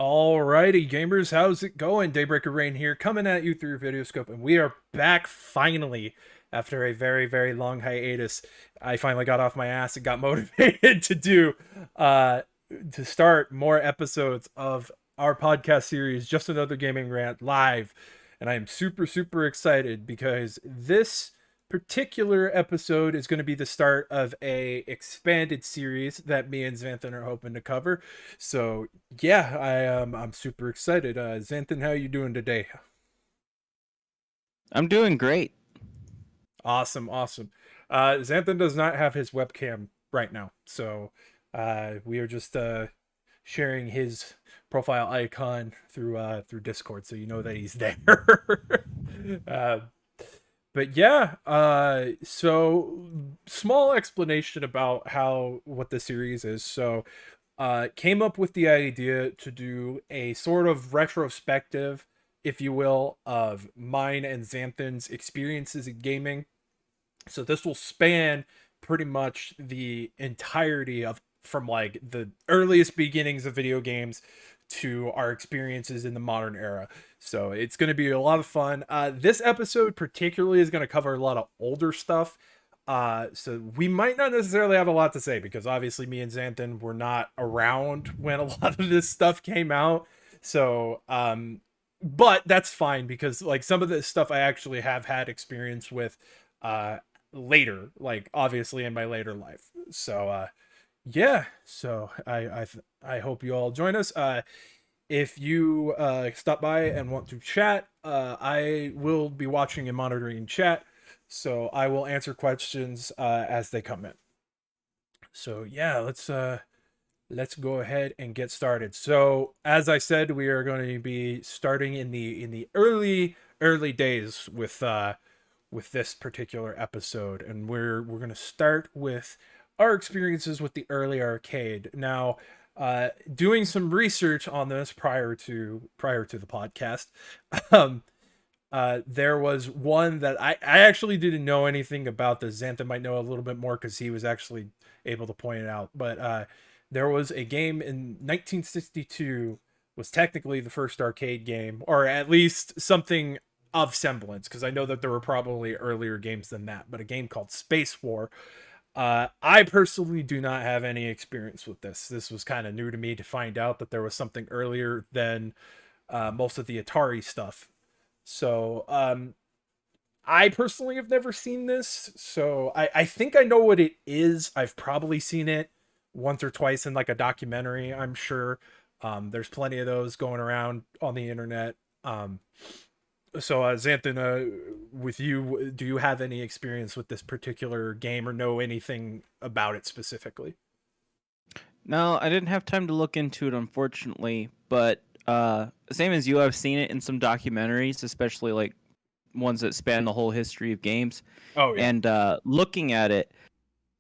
Alrighty, gamers, how's it going? Daybreaker Rein here, coming at you through Videoscope, and we are back finally after a very, very long hiatus. I finally got off my ass and got motivated uh to start more episodes of our podcast series, Just Another Gaming Rant live. And I am super, super excited because this particular episode is going to be the start of a expanded series that me and Xanthan are hoping to cover. So yeah, I'm super excited. Xanthan, how you doing today? I'm doing great. Awesome, awesome. Xanthan does not have his webcam right now, so we are just sharing his profile icon through Discord, so you know that he's there. uh, but yeah, so small explanation about how what the series is. So came up with the idea to do a sort of retrospective, if you will, of mine and Xanthan's experiences in gaming. So this will span pretty much the entirety of from like the earliest beginnings of video games to our experiences in the modern era. So it's going to be a lot of fun. This episode particularly is going to cover a lot of older stuff. So we might not necessarily have a lot to say because obviously me and Xanthan were not around when a lot of this stuff came out. So, but that's fine because like some of this stuff I actually have had experience with, later, like obviously in my later life. So, yeah. So I hope you all join us. If you stop by and want to chat, I will be watching and monitoring chat, so I will answer questions as they come in. So yeah, let's go ahead and get started. So as I said, we are going to be starting in the early days with this particular episode, and we're going to start with our experiences with the early arcade. Now, doing some research on this prior to the podcast, um, there was one that I actually didn't know anything about. The Xanthan might know a little bit more because he was actually able to point it out. But there was a game in 1962, was technically the first arcade game, or at least something of semblance, because I know that there were probably earlier games than that, but a game called Space War. I personally do not have any experience with this. This was kind of new to me to find out that there was something earlier than most of the Atari stuff. So, I personally have never seen this. So, I think I know what it is. I've probably seen it once or twice in like a documentary, I'm sure. There's plenty of those going around on the internet. So, Xanthan, with you, do you have any experience with this particular game or know anything about it specifically? No, I didn't have time to look into it, unfortunately. But same as you, I've seen it in some documentaries, especially like ones that span the whole history of games. Oh yeah. And looking at it,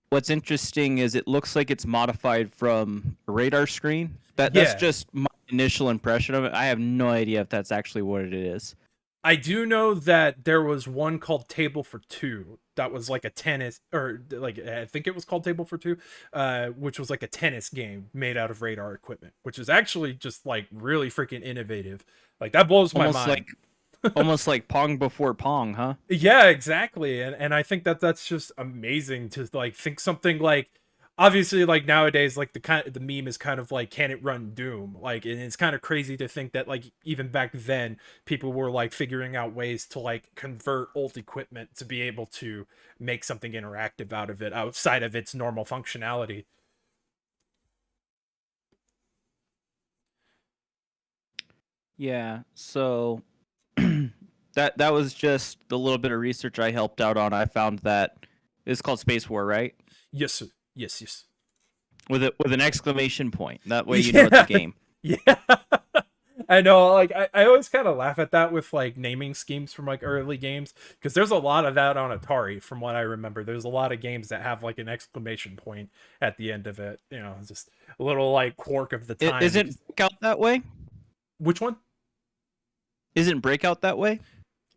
what's interesting is it looks like it's modified from a radar screen. That's Yeah. just my initial impression of it. I have no idea if that's actually what it is. I do know that there was one called Table for Two that was like a tennis, or like I think it was called Table for Two, which was like a tennis game made out of radar equipment, which is actually just like really freaking innovative. Like that blows my Almost mind. like almost like Pong before Pong, huh? Yeah, exactly. And I think that that's just amazing to like think something like, obviously like nowadays like the meme is kind of like, can it run Doom? Like, and it's kind of crazy to think that like even back then people were like figuring out ways to like convert old equipment to be able to make something interactive out of it outside of its normal functionality. Yeah. So that was just the little bit of research I helped out on. I found that it's called Space War, right? Yes, sir. Yes, yes. With an exclamation point. That way you know it's a Yeah. game. Yeah. I know, like I always kind of laugh at that with like naming schemes from like early games, because there's a lot of that on Atari from what I remember. There's a lot of games that have like an exclamation point at the end of it. You know, just a little like quirk of the It time. isn't Breakout that way? Which one? Isn't Breakout that way?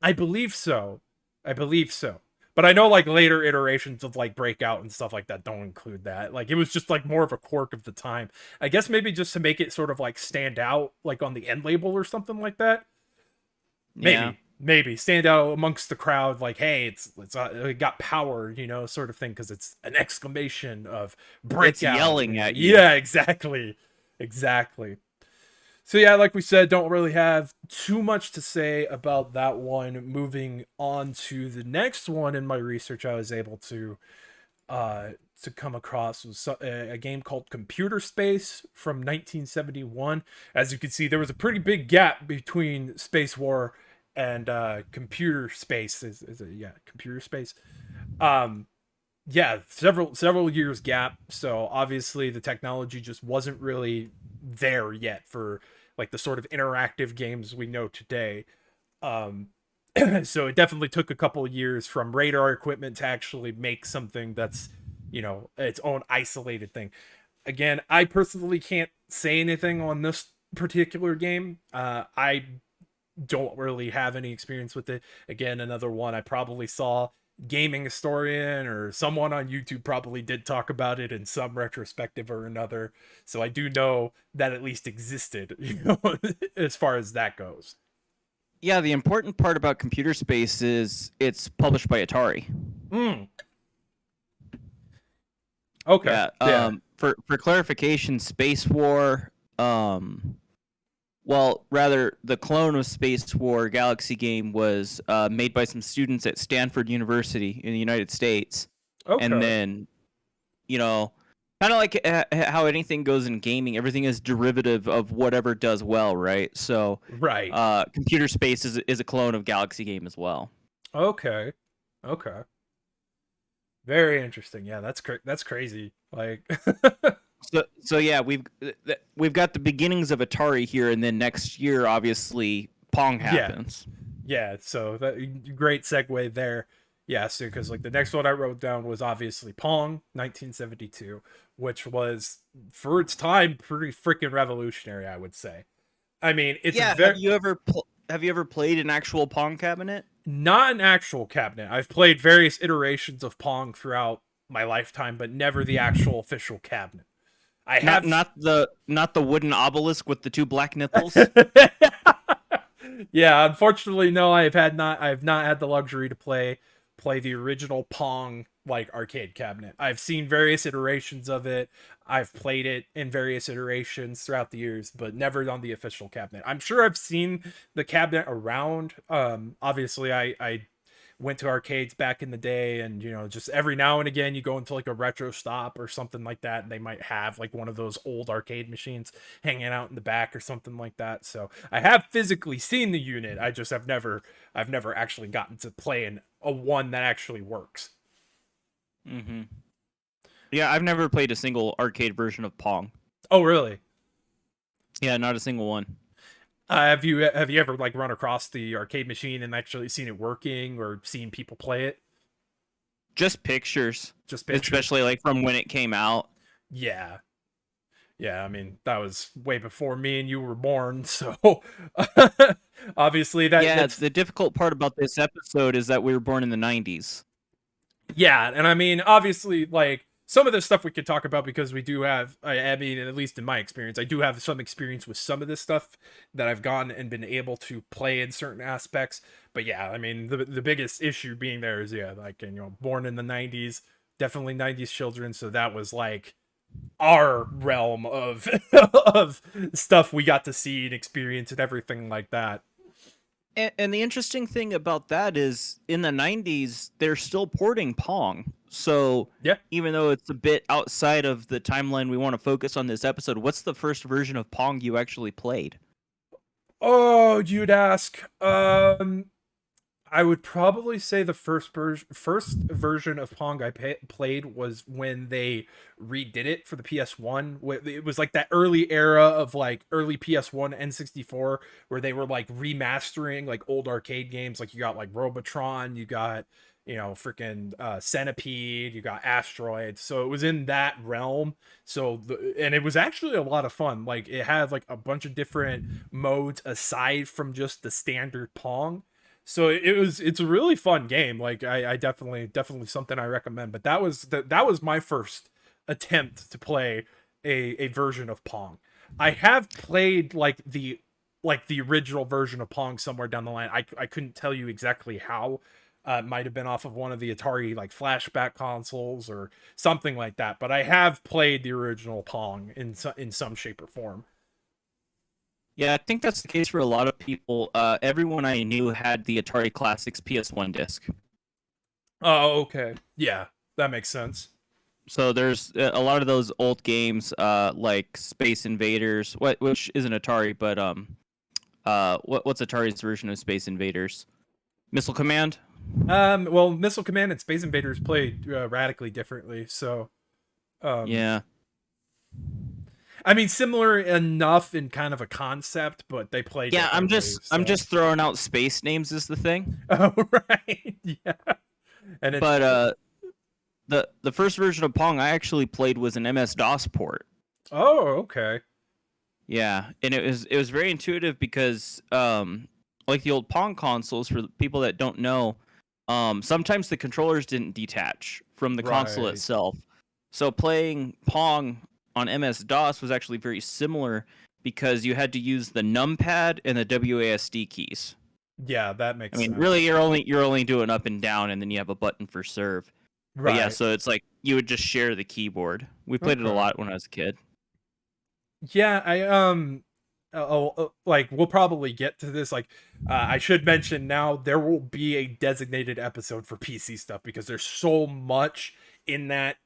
I believe so. I believe so. But I know like later iterations of like Breakout and stuff like that don't include that. Like it was just like more of a quirk of the time. I guess maybe just to make it sort of like stand out like on the end label or something like that. Yeah. Maybe stand out amongst the crowd like, hey, it got power, sort of thing, because it's an exclamation of It's Breakout. yelling at you. Yeah, exactly. So yeah, like we said, don't really have too much to say about that one. Moving on to the next one in my research, I was able uh to come across was a game called Computer Space from 1971. As you can see, there was a pretty big gap between Space War and Computer Space. Yeah, Computer Space. Um, yeah, several years gap. So obviously the technology just wasn't really there yet for like the sort of interactive games we know today. Um, so it definitely took a couple of years from radar equipment to actually make something that's, its own isolated thing. Again, I personally can't say anything on this particular game. I don't really have any experience with it. Again, another one I probably saw gaming historian or someone on YouTube probably did talk about it in some retrospective or another. So I do know that at least existed, as far as that goes. Yeah, the important part about Computer Space is it's published by Atari. Mm. Okay. Yeah. Yeah. For clarification, Space War, well, rather the clone of Space War Galaxy game was made by some students at Stanford University in the United States, and Okay. then, you know, kind of like how anything goes in gaming, everything is derivative of whatever does well, right? So, Right. Computer Space is a clone of Galaxy game as well. Okay. Okay. Very interesting. Yeah, that's crazy. Like So yeah, we've got the beginnings of Atari here, and then next year, obviously, Pong yeah. happens. Yeah, so that great segue there. Yeah, so because like the next one I wrote down was obviously Pong, 1972, which was for its time pretty freaking revolutionary, I would say. I mean, it's a Yeah, very have you ever played an actual Pong cabinet? not an actual cabinet. I've played various iterations of Pong throughout my lifetime, but never the actual official cabinet. I Not have not the wooden obelisk with the two black nipples. yeah, unfortunately, no. I've not had the luxury to play the original Pong like arcade cabinet. I've seen various iterations of it. I've played it in various iterations throughout the years, but never on the official cabinet. I'm sure I've seen the cabinet around. Obviously, I went to arcades back in the day, and just every now and again you go into like a retro stop or something like that, and they might have like one of those old arcade machines hanging out in the back or something like that. So I have physically seen the unit. I just I've never actually gotten to play in a one that actually works. Mm-hmm. Yeah, I've never played a single arcade version of Pong. Oh, really? Yeah, not a single one. Have you ever like run across the arcade machine and actually seen it working or seen people play it? Just pictures, Just pictures? especially like from when it came out. Yeah. Yeah, I mean, that was way before me and you were born, so obviously Yeah, that's the difficult part about this episode is that we were born in the 90s. yeah, and I mean, obviously, like some of this stuff we could talk about because we do have. I mean, at least in my experience, I do have some experience with some of this stuff that I've gone and been able to play in certain aspects. But yeah, I mean, the biggest issue being there is yeah, like born in the '90s, definitely '90s children, so that was like our realm of of stuff we got to see and experience and everything like that. And the interesting thing about that is in the 90s, they're still porting Pong. So Yeah. even though it's a bit outside of the timeline we want to focus on this episode, what's the first version of Pong you actually played? Oh, you'd ask. I would probably say the first version of Pong played was when they redid it for the PS1. It was like that early era of like early PS1 N64 where they were like remastering like old arcade games. Like you got like Robotron, you got freaking Centipede, you got Asteroids. So it was in that realm. So and it was actually a lot of fun. Like it had like a bunch of different modes aside from just the standard Pong. So it's a really fun game. Like I definitely something I recommend. But that was my first attempt to play a version of Pong. I have played like the original version of Pong somewhere down the line. I couldn't tell you exactly how. It might have been off of one of the Atari like flashback consoles or something like that. But I have played the original Pong in some shape or form. Yeah, I think that's the case for a lot of people. Everyone I knew had the Atari Classics PS1 disc. Oh, okay. Yeah, that makes sense. So there's a lot of those old games, like Space Invaders, which isn't Atari, but what's Atari's version of Space Invaders? Missile Command. Well, Missile Command and Space Invaders played radically differently. So, um, Yeah, I mean, similar enough in kind of a concept, but they play yeah. I'm differently. just I'm So, just throwing out space names is the thing. oh right, yeah, and it's But the first version of Pong I actually played was an MS DOS port. oh okay, Yeah, and it was very intuitive because like the old Pong consoles, for people that don't know, sometimes the controllers didn't detach from the console right, itself. So playing Pong on MS DOS was actually very similar because you had to use the numpad and the WASD keys. yeah, that I makes mean, sense. really, you're only doing up and down, and then you have a button for serve. But yeah, Right, so it's like you would just share the keyboard. We played it a okay, lot when I was a kid. yeah, like we'll probably get to this. Like, I should mention now there will be a designated episode for PC stuff because there's so much in that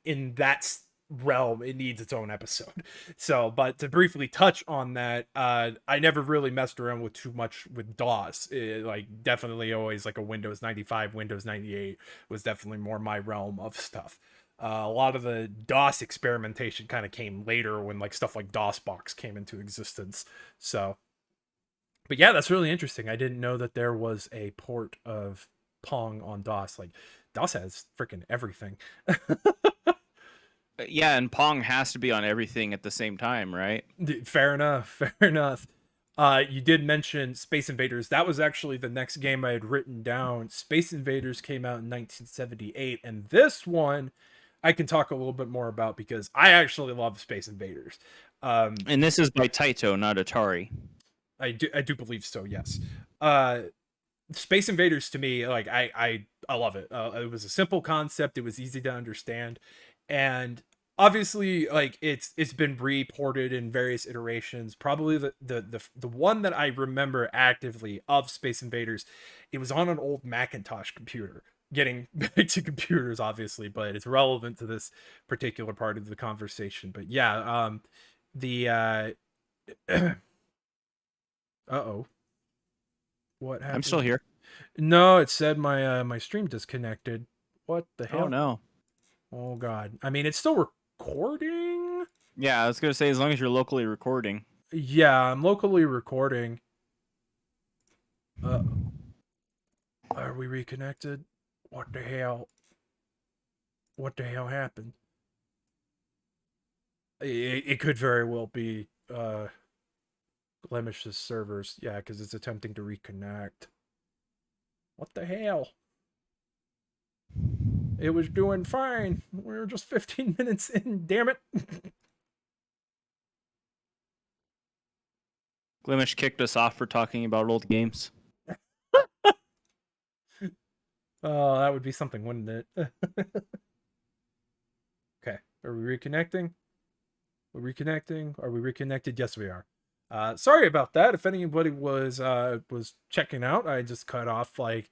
realm. It needs its own episode. So, but to briefly touch on that, I never really messed around with too much with DOS. Like, definitely always like a Windows 95, Windows 98 was definitely more my realm of stuff. A lot of the DOS experimentation kind of came later when like stuff like DOSBox came into existence. So, but yeah, that's really interesting. I didn't know that there was a port of Pong on DOS. Like DOS has freaking everything. Yeah, and Pong has to be on everything at the same time, right? Fair enough. Fair enough. You did mention Space Invaders. That was actually the next game I had written down. Space Invaders came out in 1978, and this one I can talk a little bit more about because I actually love Space Invaders. Um, And this is by Taito, not Atari. I do believe so. Yes. Uh, Space Invaders to me, like I love it. It was a simple concept. It was easy to understand, and obviously, like it's been reported in various iterations. Probably the one that I remember actively of Space Invaders, it was on an old Macintosh computer. Getting back to computers, obviously, but it's relevant to this particular part of the conversation. But yeah, the uh oh, what I'm still happened? here. No, it said my stream disconnected. What the Oh hell? no. Oh god. I mean, it's still recording. Yeah, I was gonna say as long as you're locally recording. Yeah, I'm locally recording. Uh, are we reconnected? What the hell? What the hell happened? It could very well be Glemish's servers. Yeah, because it's attempting to reconnect. What the hell? It was doing fine. We were just 15 minutes in. Damn it. Glimish kicked us off for talking about old games. Oh, that would be something, wouldn't it? Okay. Are we reconnecting? We're reconnecting? Are we reconnected? Yes, we are. Sorry about that. If anybody was checking out, I just cut off like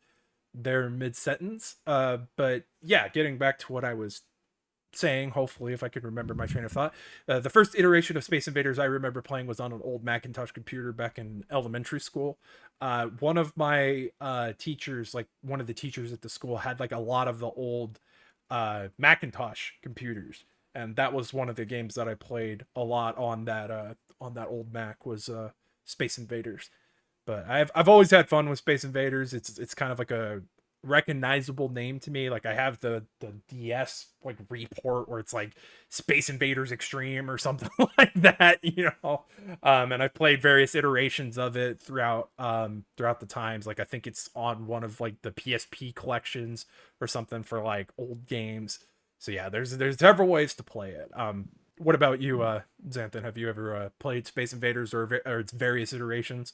their mid sentence. But yeah, getting back to what I was saying, hopefully, if I could remember my train of thought. The first iteration of Space Invaders I remember playing was on an old Macintosh computer back in elementary school. One of my teachers, like one of the teachers at the school, had like a lot of the old Macintosh computers, and that was one of the games that I played a lot on that old Mac was Space Invaders. But I've always had fun with Space Invaders. It's kind of recognizable name to me. Like I have the DS like report where it's like Space Invaders Extreme or something like that, you know. And I've played various iterations of it throughout the times. Like I think it's on one of like the PSP collections or something for like old games. So yeah, there's several ways to play it. What about you, Xanthan? Have you ever played Space Invaders or its various iterations?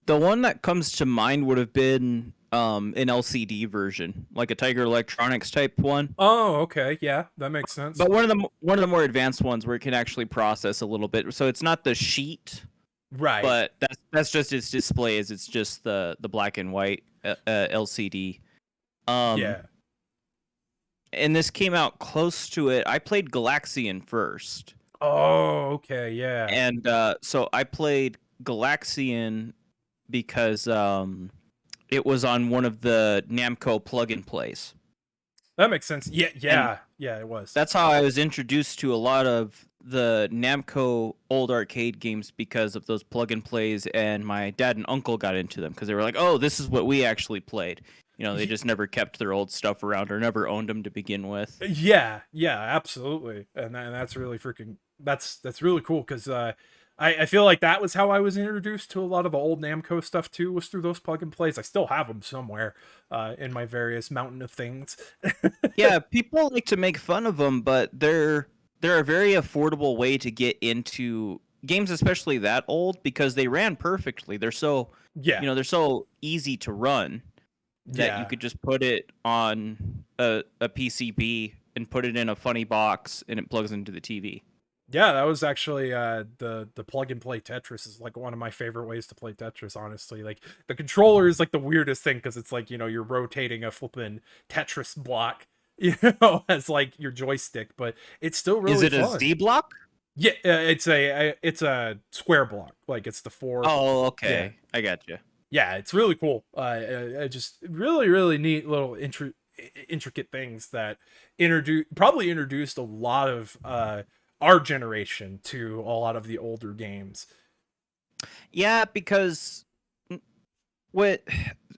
The one that comes to mind would have been an LCD version, like a Tiger Electronics type one. Oh, okay, yeah, that makes sense. But one of the more advanced ones where it can actually process a little bit. So it's not the sheet, Right. but that's just its display. Is it's just the black and white LCD. Yeah. And this came out close to it. I played Galaxian first, Oh, okay, yeah. and so I played Galaxian because it was on one of the Namco plug and plays. That makes sense. Yeah, And yeah, it was. that's how I was introduced to a lot of the Namco old arcade games because of those plug and plays, and my dad and uncle got into them because they were like, "Oh, this is what we actually played." You know, they just never kept their old stuff around or never owned them to begin with. Yeah, absolutely. And that's really freaking that's really cool because I feel like that was how I was introduced to a lot of the old Namco stuff too, was through those plug and plays. I still have them somewhere in my various mountain of things. Yeah, people like to make fun of them, but they're a very affordable way to get into games, especially that old, because they ran perfectly. They're so Yeah, they're so easy to run that you yeah. could just put it on a PCB and put it in a funny box and it plugs into the TV. Yeah, that was actually the plug and play Tetris is like one of my favorite ways to play Tetris, honestly. Like the controller is like the weirdest thing because it's like, you know, you're rotating a flipping Tetris block, you know, as like your joystick, but it's still Is really it a fun. Z block? Yeah, it's a square block. Like it's the four. Oh, Yeah. okay. I got you. Yeah, it's really cool. I just really neat little intricate things that introduced a lot of our generation to a lot of the older games. Yeah, because what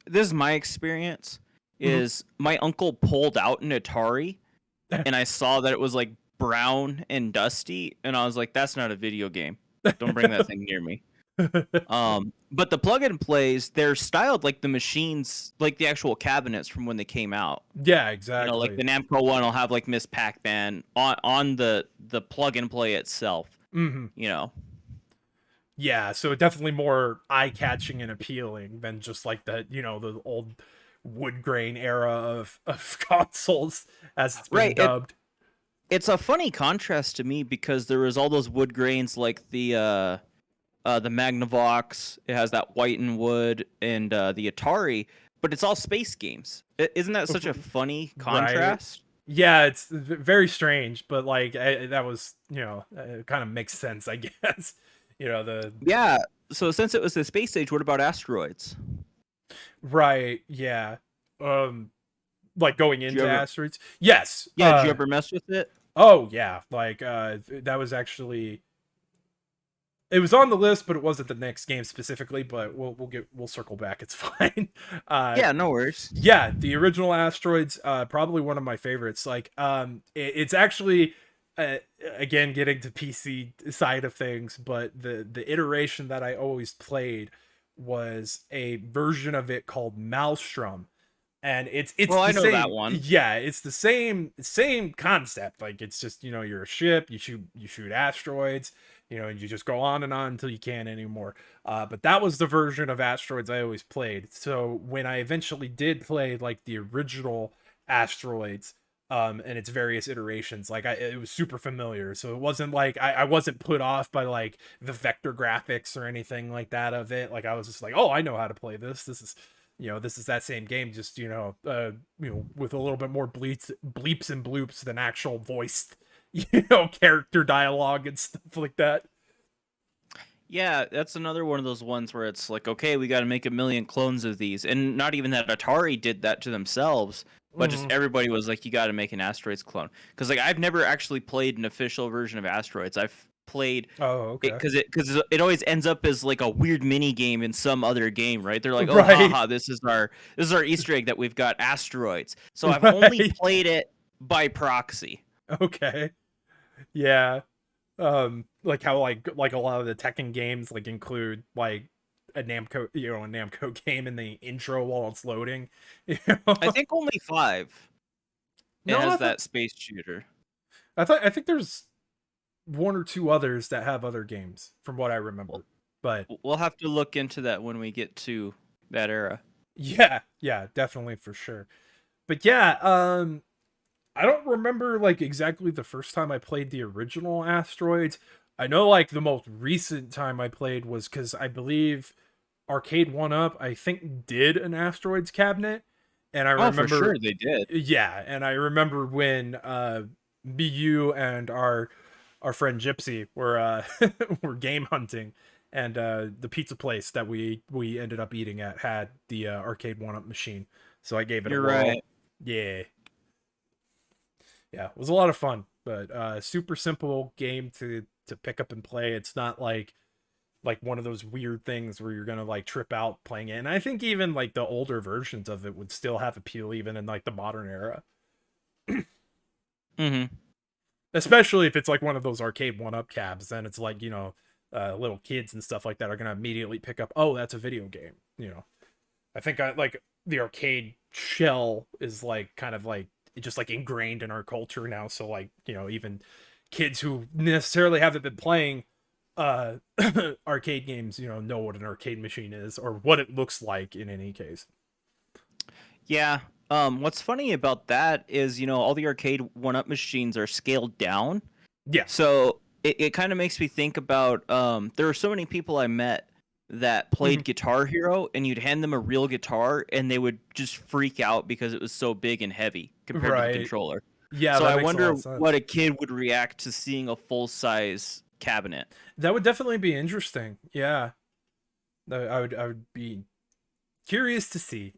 this is my experience Mhm. is my uncle pulled out an Atari and I saw that it was like brown and dusty and I was like, that's not a video game. Don't bring that thing near me. But the plug and plays, they're styled like the machines, like the actual cabinets from when they came out. Yeah, You know, like exactly. the Namco one will have like Miss Pac-Man on the plug and play itself. Hmm. You know. Yeah, so definitely more eye-catching and appealing than just like the, you know, the old wood grain era of consoles as it's been Right. dubbed. It's a funny contrast to me because there was all those wood grains like the Magnavox. It has that white and wood, and the Atari, but it's all space games. Isn't that such a funny Right. contrast? Yeah, it's very strange, but like that was, you know, it kind of makes sense, I guess. You know, the Yeah. So since it was the space age, what about asteroids? right, yeah. Um like going Did you into ever? asteroids. Yes. Yeah. Did you ever mess with it? Oh yeah, like that was actually it was on the list, but it wasn't the next game specifically, but we'll circle back. It's fine. Uh Yeah. No worries. yeah, the original asteroids probably one of my favorites. Like it's actually uh, again getting to PC side of things, but the iteration that I always played was a version of it called Maelstrom, and it's Well, I the know that same. one. Yeah, it's the same concept. Like it's just, you know, you're a ship, you shoot asteroids, you know, and you just go on and on until you can't anymore. But that was the version of asteroids I always played. So when I eventually did play like the original asteroids and its various iterations, like it was super familiar, so it wasn't like I wasn't put off by like the vector graphics or anything like that of it. Like I was just like, oh, I know how to play this is, you know, this is that same game, just, you know, with a little bit more bleeps and bloops than actual voiced, you know, character dialogue and stuff like that. Yeah, that's another one of those ones where it's like, okay, we got to make a million clones of these, and not even that Atari did that to themselves, but just Hmm. everybody was like, you got to make an Asteroids clone. Because like I've never actually played an official version of Asteroids. I've played Oh, it okay. because it always ends up as like a weird mini game in some other game, right? They're like, oh, Right. haha, this is our Easter egg that we've got asteroids. So I've only Right. played it by proxy. Okay. Yeah. Like how like a lot of the Tekken games like include like a Namco game in the intro while it's loading. You I know? think only 5. It No, has that space shooter. I think there's one or two others that have other games from what I remember. But We'll have to look into that when we get to that era. yeah, definitely for sure. But yeah, I don't remember like exactly the first time I played the original Asteroids. I know like the most recent time I played was because I believe Arcade One Up I think did an Asteroids cabinet, and I Oh, for sure remember they did. yeah, and I remember when BU and our friend Gypsy were were game hunting, and the pizza place that we ended up eating at had the Arcade One Up machine, so I gave it a You're whirl. right. Yeah, yeah, it was a lot of fun, but super simple game to pick up and play. It's not like one of those weird things where you're gonna like trip out playing it. And I think even like the older versions of it would still have appeal even in like the modern era, Mm-hmm. especially if it's like one of those arcade one up cabs. Then it's like little kids and stuff like that are gonna immediately pick up. Oh, that's a video game. I think I like the arcade shell is like kind of like just like ingrained in our culture now. So like even kids who necessarily haven't been playing uh arcade games know what an arcade machine is or what it looks like in any case. Yeah. What's funny about that is, all the arcade one-up machines are scaled down. Yeah. So it kind of makes me think about there were so many people I met that played Mhm. Guitar Hero, and you'd hand them a real guitar and they would just freak out because it was so big and heavy compared to the Right. controller. Yeah, So that I makes a lot wonder of what sense. a kid would react to seeing a full-size cabinet. That would definitely be interesting. Yeah. I would be curious to see.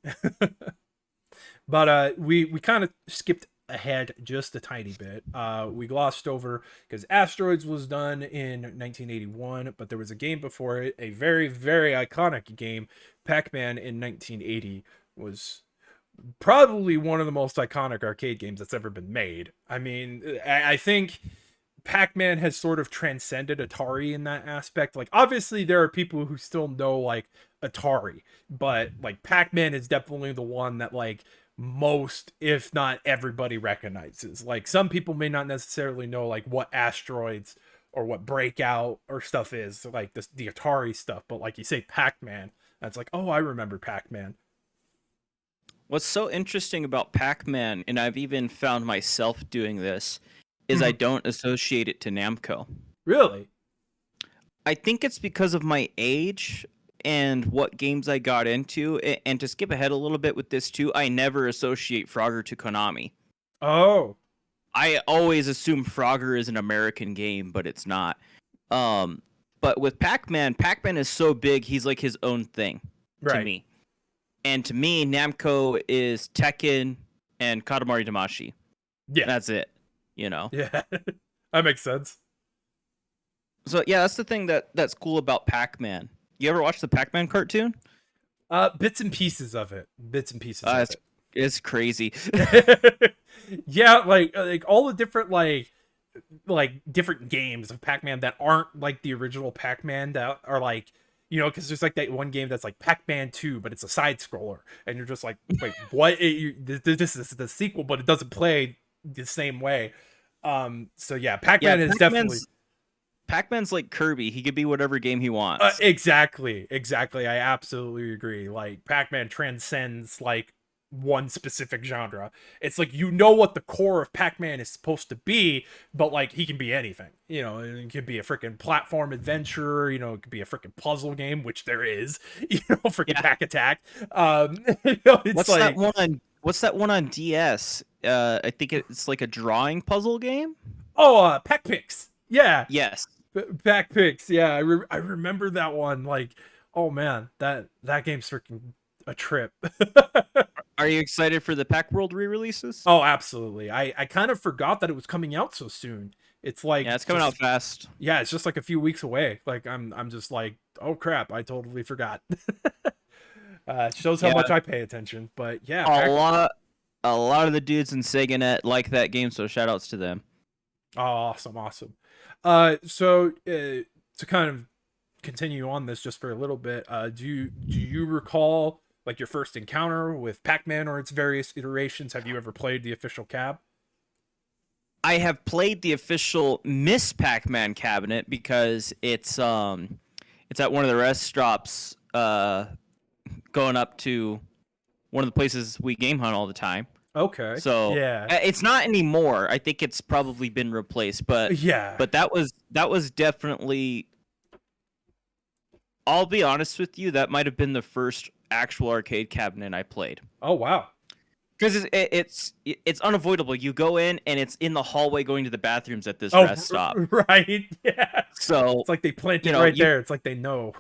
But we kind of skipped ahead just a tiny bit. We glossed over because Asteroids was done in 1981, but there was a game before it, a very very iconic game, Pac-Man in 1980 was probably one of the most iconic arcade games that's ever been made. I mean, I think Pac-Man has sort of transcended Atari in that aspect. Like obviously there are people who still know like Atari, but like Pac-Man is definitely the one that like most if not everybody recognizes. Like some people may not necessarily know like what Asteroids or what Breakout or stuff is, like the Atari stuff, but like you say Pac-Man, that's like, "Oh, I remember Pac-Man." What's so interesting about Pac-Man, and I've even found myself doing this, is I don't associate it to Namco. Really? I think it's because of my age and what games I got into. And to skip ahead a little bit with this too, I never associate Frogger to Konami. Oh, I always assume Frogger is an American game, but it's not. Um, but with Pac-Man, Pac-Man is so big, he's like his own thing to right. me. And to me, Namco is Tekken and Katamari Damacy. Yeah. That's it. Yeah. That makes sense. So yeah, that's the thing that's cool about Pac-Man. You ever watch the Pac-Man cartoon? Bits and pieces of it. Bits and pieces of It's it's crazy. it. Yeah, like all the different like different games of Pac-Man that aren't like the original Pac-Man that are like because there's like that one game that's like Pac-Man 2, but it's a side scroller, and you're just like, wait, what? This is the sequel, but it doesn't play the same way. So yeah, Yeah, Pac-Man is definitely Pac-Man's like Kirby. He could be whatever game he wants. exactly. I absolutely agree. Like Pac-Man transcends like one specific genre. It's like what the core of Pac-Man is supposed to be, but like he can be anything. It could be a freaking platform adventure. It could be a freaking puzzle game, which there is. Freaking Yeah. Pack Attack. It's What's that like one on DS? I think it's like a drawing puzzle game. Pac Pix. Yeah, Yes. Pac Pix. Yeah, I remember that one. Like, oh man, that game's freaking a trip. Are you excited for the Pac World re-releases? Oh, absolutely. I kind of forgot that it was coming out so soon. It's like Yeah, it's coming out fast. yeah, it's just like a few weeks away. Like I'm just like, oh crap, I totally forgot. Shows how Yeah, much I pay attention. But yeah, a lot, a lot of the dudes in SegaNet like that game, so shout outs to them. oh, awesome, awesome. So to kind of continue on this just for a little bit, do you recall like your first encounter with Pac-Man or its various iterations? Have you ever played the official cab? I have played the official Miss Pac-Man cabinet because it's at one of the rest stops going up to one of the places we game hunt all the time. Okay. So Yeah. it's not anymore. I think it's probably been replaced, but Yeah. that was definitely. I'll be honest with you, that might have been the first actual arcade cabinet I played. Oh wow. Because it's unavoidable. You go in and it's in the hallway going to the bathrooms at this Oh rest stop. right. Yeah. So It's like they planted you know, right there. It's like they know.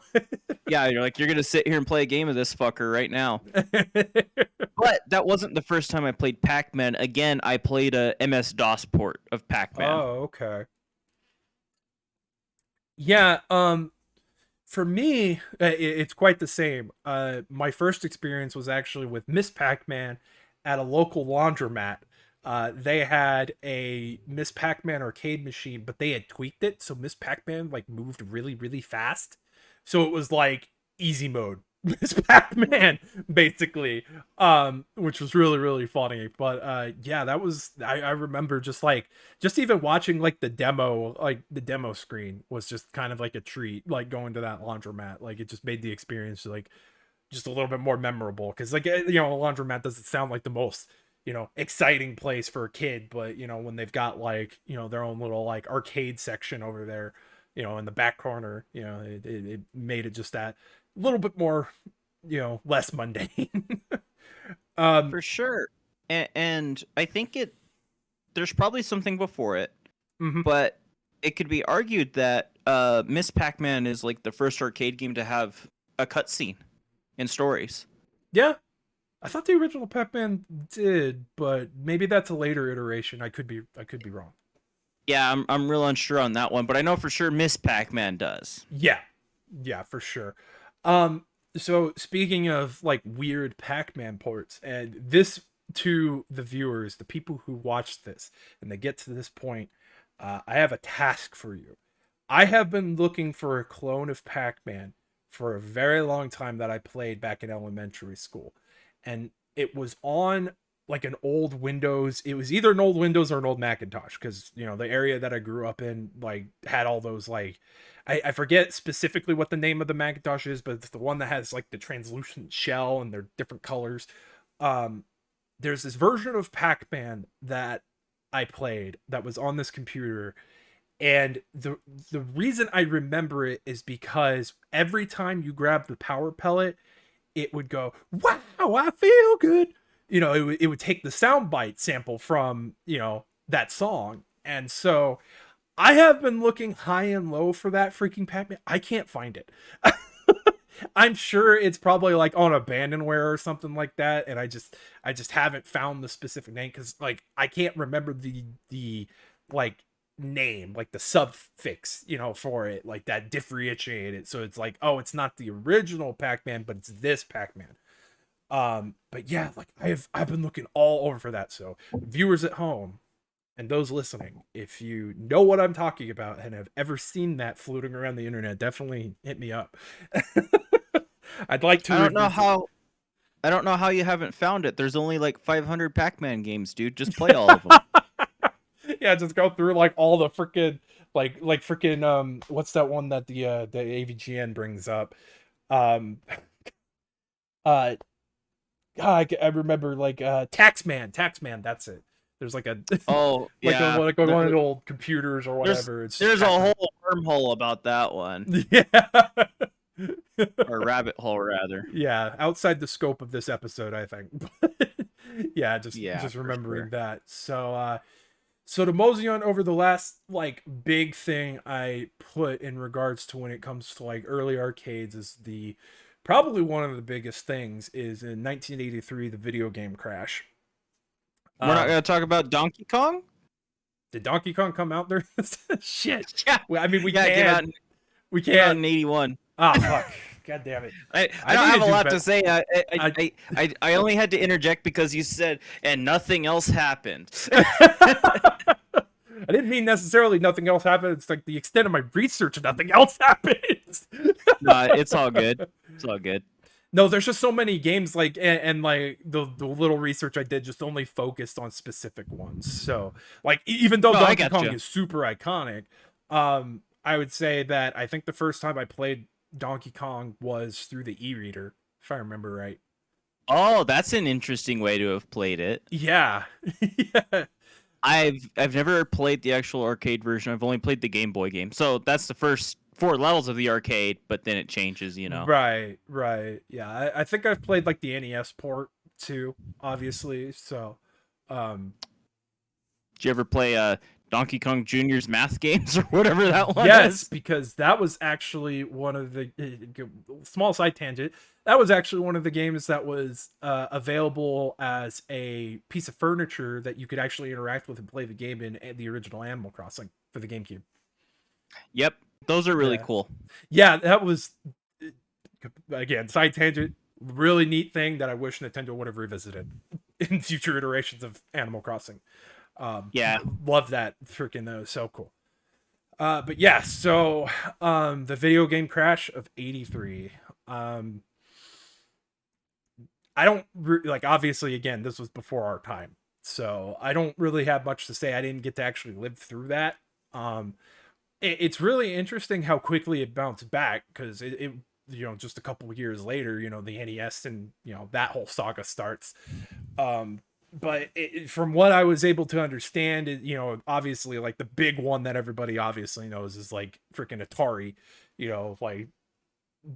yeah, you're like, you're gonna sit here and play a game of this fucker right now. But that wasn't the first time I played Pac-Man. Again, I played a MS-DOS port of Pac-Man. Oh, okay. Yeah, for me, it's quite the same. My first experience was actually with Miss Pac-Man at a local laundromat. They had a Miss Pac-Man arcade machine, but they had tweaked it so Miss Pac-Man like moved really, really fast. So it was like easy mode Miss Pac-Man, basically. Which was really, really funny. But yeah, that was I remember just even watching like the demo screen was just kind of like a treat, like going to that laundromat. Like it just made the experience like just a little bit more memorable because like a laundromat doesn't sound like the most exciting place for a kid, but when they've got like their own little like arcade section over there in the back corner, it made it just that little bit more less mundane. For sure. And I think there's probably something before it, Mhm. but it could be argued that Miss Pac-Man is like the first arcade game to have a cutscene and stories. Yeah, I thought the original Pac-Man did, but maybe that's a later iteration. I could be wrong. Yeah, I'm real unsure on that one, but I know for sure Miss Pac-Man does. Yeah. Yeah, for sure. Um so speaking of like weird Pac-Man ports, and this to the viewers, the people who watch this and they get to this point, I have a task for you. I have been looking for a clone of Pac-Man for a very long time that I played back in elementary school. And it was on like an old Windows. It was either an old Windows or an old Macintosh because, the area that I grew up in like had all those like I forget specifically what the name of the Macintosh is, but it's the one that has like the translucent shell and they're different colors. Um there's this version of Pac-Man that I played that was on this computer, and the reason I remember it is because every time you grab the power pellet, it would go, "Wow, I feel good." It would take the soundbite sample from that song, and so I have been looking high and low for that freaking Pac-Man. I can't find it. I'm sure it's probably like on abandonware or something like that, and I just haven't found the specific name because like I can't remember the like name, like the suffix, for it, like that differentiate it. So it's like, oh, it's not the original Pac-Man, but it's this Pac-Man. But yeah, like I've been looking all over for that. So viewers at home and those listening, if you know what I'm talking about and have ever seen that floating around the internet, definitely hit me up. I'd like to. I don't know how you haven't found it. There's only like 500 Pac-Man games, dude. Just play all of them. Yeah, just go through like all the freaking like freaking what's that one that the AVGN brings up? Um uh I remember like Taxman, that's it. There's like a Oh like yeah, like one of the old computers or whatever. It's just there's a Taxman. whole wormhole about that one, Yeah. or rabbit hole rather. Yeah, outside the scope of this episode, I think. Yeah, Yeah, just for remembering sure. that. So to mosey on over the last like big thing I put in regards to when it comes to like early arcades is the probably one of the biggest things is in 1983 the video game crash. We're not Um gonna talk about Donkey Kong. Did Donkey Kong come out there? Shit. Yeah, Well, I mean, yeah, it we came out can't. in '81. Ah, fuck. God damn it. I I don't need have to a do lot better. to say. I I only had to interject because you said, and nothing else happened. I didn't mean necessarily nothing else happened. It's like the extent of my research, nothing else happens. No, it's all good. It's all good. No, there's just so many games like and like the little research I did just only focused on specific ones. So like even though No, I Donkey got Kong you. is super iconic, I would say that I think the first time I played Donkey Kong was through the e-reader, if I remember right. Oh, that's an interesting way to have played it. Yeah. Yeah. I've never played the actual arcade version. I've only played the Game Boy game. So that's the first 4 levels of the arcade, but then it changes, you know. Right, right. Yeah, I think I've played like the NES port too, obviously. So, um, Did you ever play Donkey Kong Jr.'s math games or whatever that one yes, is? because that was actually one of the small side tangent. That was actually one of the games that was available as a piece of furniture that you could actually interact with and play the game in the original Animal Crossing for the GameCube. Yep, those are really Yeah, cool. yeah, that was again side tangent. Really neat thing that I wish Nintendo would have revisited in future iterations of Animal Crossing. Yeah. Love that freaking that was so cool. But yeah, so the video game crash of '83. Um, I don't like obviously again this was before our time, so I don't really have much to say. I didn't get to actually live through that. Um, it's really interesting how quickly it bounced back because it just a couple years later the NES and that whole saga starts. But from what I was able to understand, obviously like the big one that everybody obviously knows is like freaking Atari, like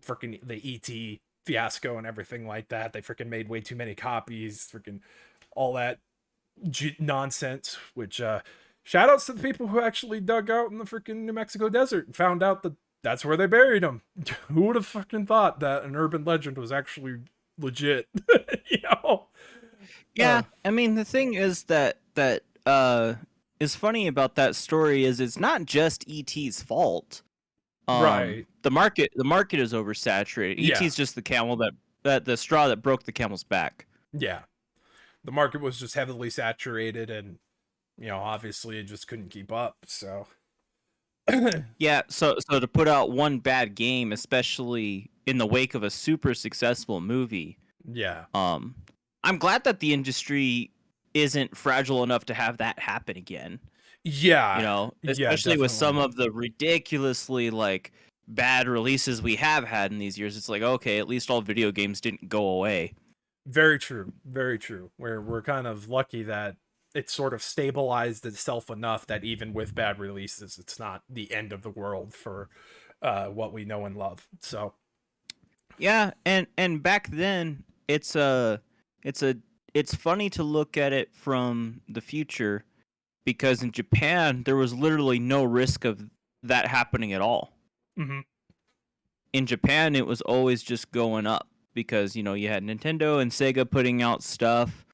freaking the ET fiasco and everything like that. They freaking made way too many copies, freaking all that nonsense. Which shout outs to the people who actually dug out in the freaking New Mexico desert and found out that that's where they buried them. Who would have fucking thought that an urban legend was actually legit? you know. Yeah, I mean the thing is that is funny about that story is it's not just ET's fault. Right. The market is oversaturated. Yeah. ET's just the camel that the straw that broke the camel's back. Yeah. The market was just heavily saturated and obviously it just couldn't keep up. So Yeah, so to put out one bad game, especially in the wake of a super successful movie, yeah. I'm glad that the industry isn't fragile enough to have that happen again. Yeah. You know, Yeah, especially with some definitely. of the ridiculously like bad releases we have had in these years. It's like, okay, at least all video games didn't go away. Very true. Very true. Where we're kind of lucky that it sort of stabilized itself enough that even with bad releases, it's not the end of the world for what we know and love. So Yeah, and back then it's a it's funny to look at it from the future because in Japan there was literally no risk of that happening at all. mhm. In Japan it was always just going up because you had Nintendo and Sega putting out stuff.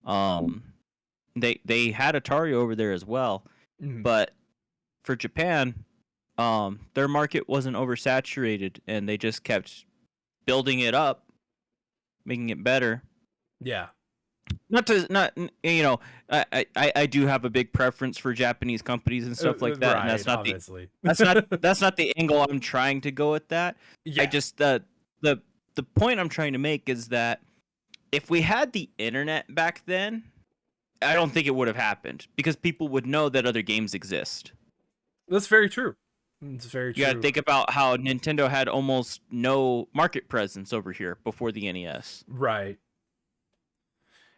Um they had Atari over there as well, Mhm. but for Japan, their market wasn't oversaturated and they just kept building it up, making it better. Yeah. Not to not I do have a big preference for Japanese companies and stuff like that, and Right, obviously. that's not the angle I'm trying to go with that. I Yeah. just the point I'm trying to make is that if we had the internet back then, I don't think it would have happened because people would know that other games exist. That's very true. It's very You got to true. think about how Nintendo had almost no market presence over here before the NES. Right.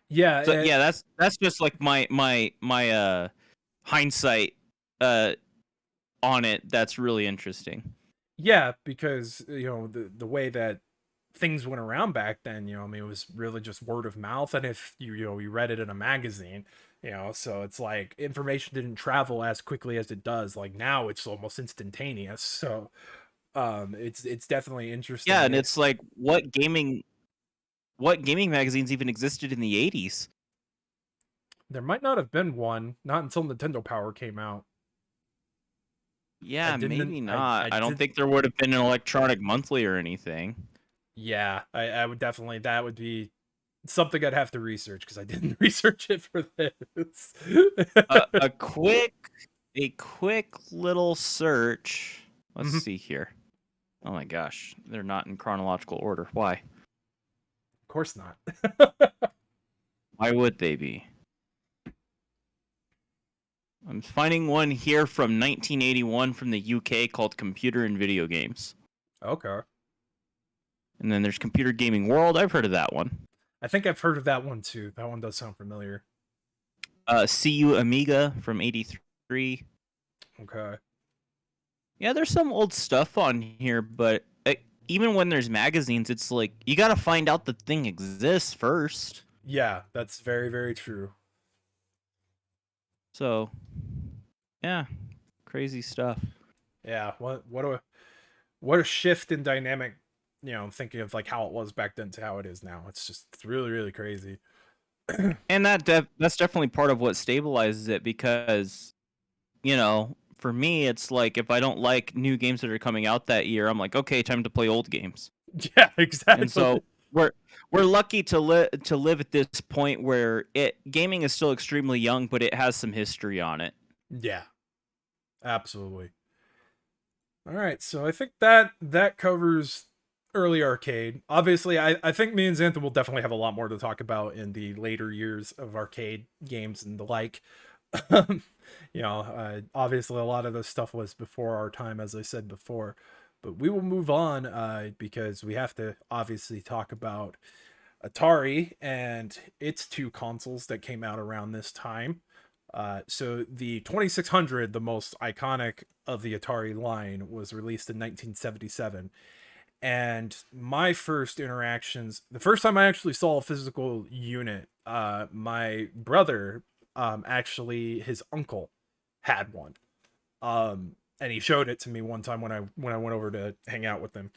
Yeah, So yeah, that's just like my hindsight uh on it. That's really interesting. yeah, because the way that things went around back then, I mean, it was really just word of mouth, and if you read it in a magazine, so it's like information didn't travel as quickly as it does. Like now, it's almost instantaneous. So, it's definitely Yeah, interesting. and it's like what gaming magazines even existed in the 80s? There might not have been one, not until Nintendo Power came out. Yeah, maybe not. I I don't did. think there would have been an electronic monthly or anything. Yeah, I would definitely. That would be something I'd have to research because I didn't research it for this. A quick little search. Let's Mhm. see here. Oh my gosh, they're not in chronological order. Why? Of course not. Why would they be? I'm finding one here from 1981 from the UK called Computer and Video Games. Okay. And then there's Computer Gaming World. I've heard of that one. I think I've heard of that one too. That one does sound familiar. CU Amiga from 83. Okay. Yeah, there's some old stuff on here, but even when there's magazines, it's like you got to find out the thing exists first. Yeah, that's very, very true. So, yeah, crazy stuff. Yeah, what a shift in dynamic, thinking of like how it was back then to how it is now. It's really, really crazy. And that's definitely part of what stabilizes it because, for me, it's like if I don't like new games that are coming out that year, I'm like, okay, time to play old games. Yeah, exactly. And so we're lucky to live at this point where gaming is still extremely young, but it has some history on it. Yeah, absolutely. All right, so I think that covers early arcade. Obviously, I think me and Xanthan will definitely have a lot more to talk about in the later years of arcade games and the like. Obviously, a lot of this stuff was before our time, as I said before. But we will move on because we have to obviously talk about Atari and its two consoles that came out around this time. So the 2600, the most iconic of the Atari line, was released in 1977. And my first interactions, the first time I actually saw a physical unit, my brother, actually his uncle had one. And he showed it to me one time when I went over to hang out with him.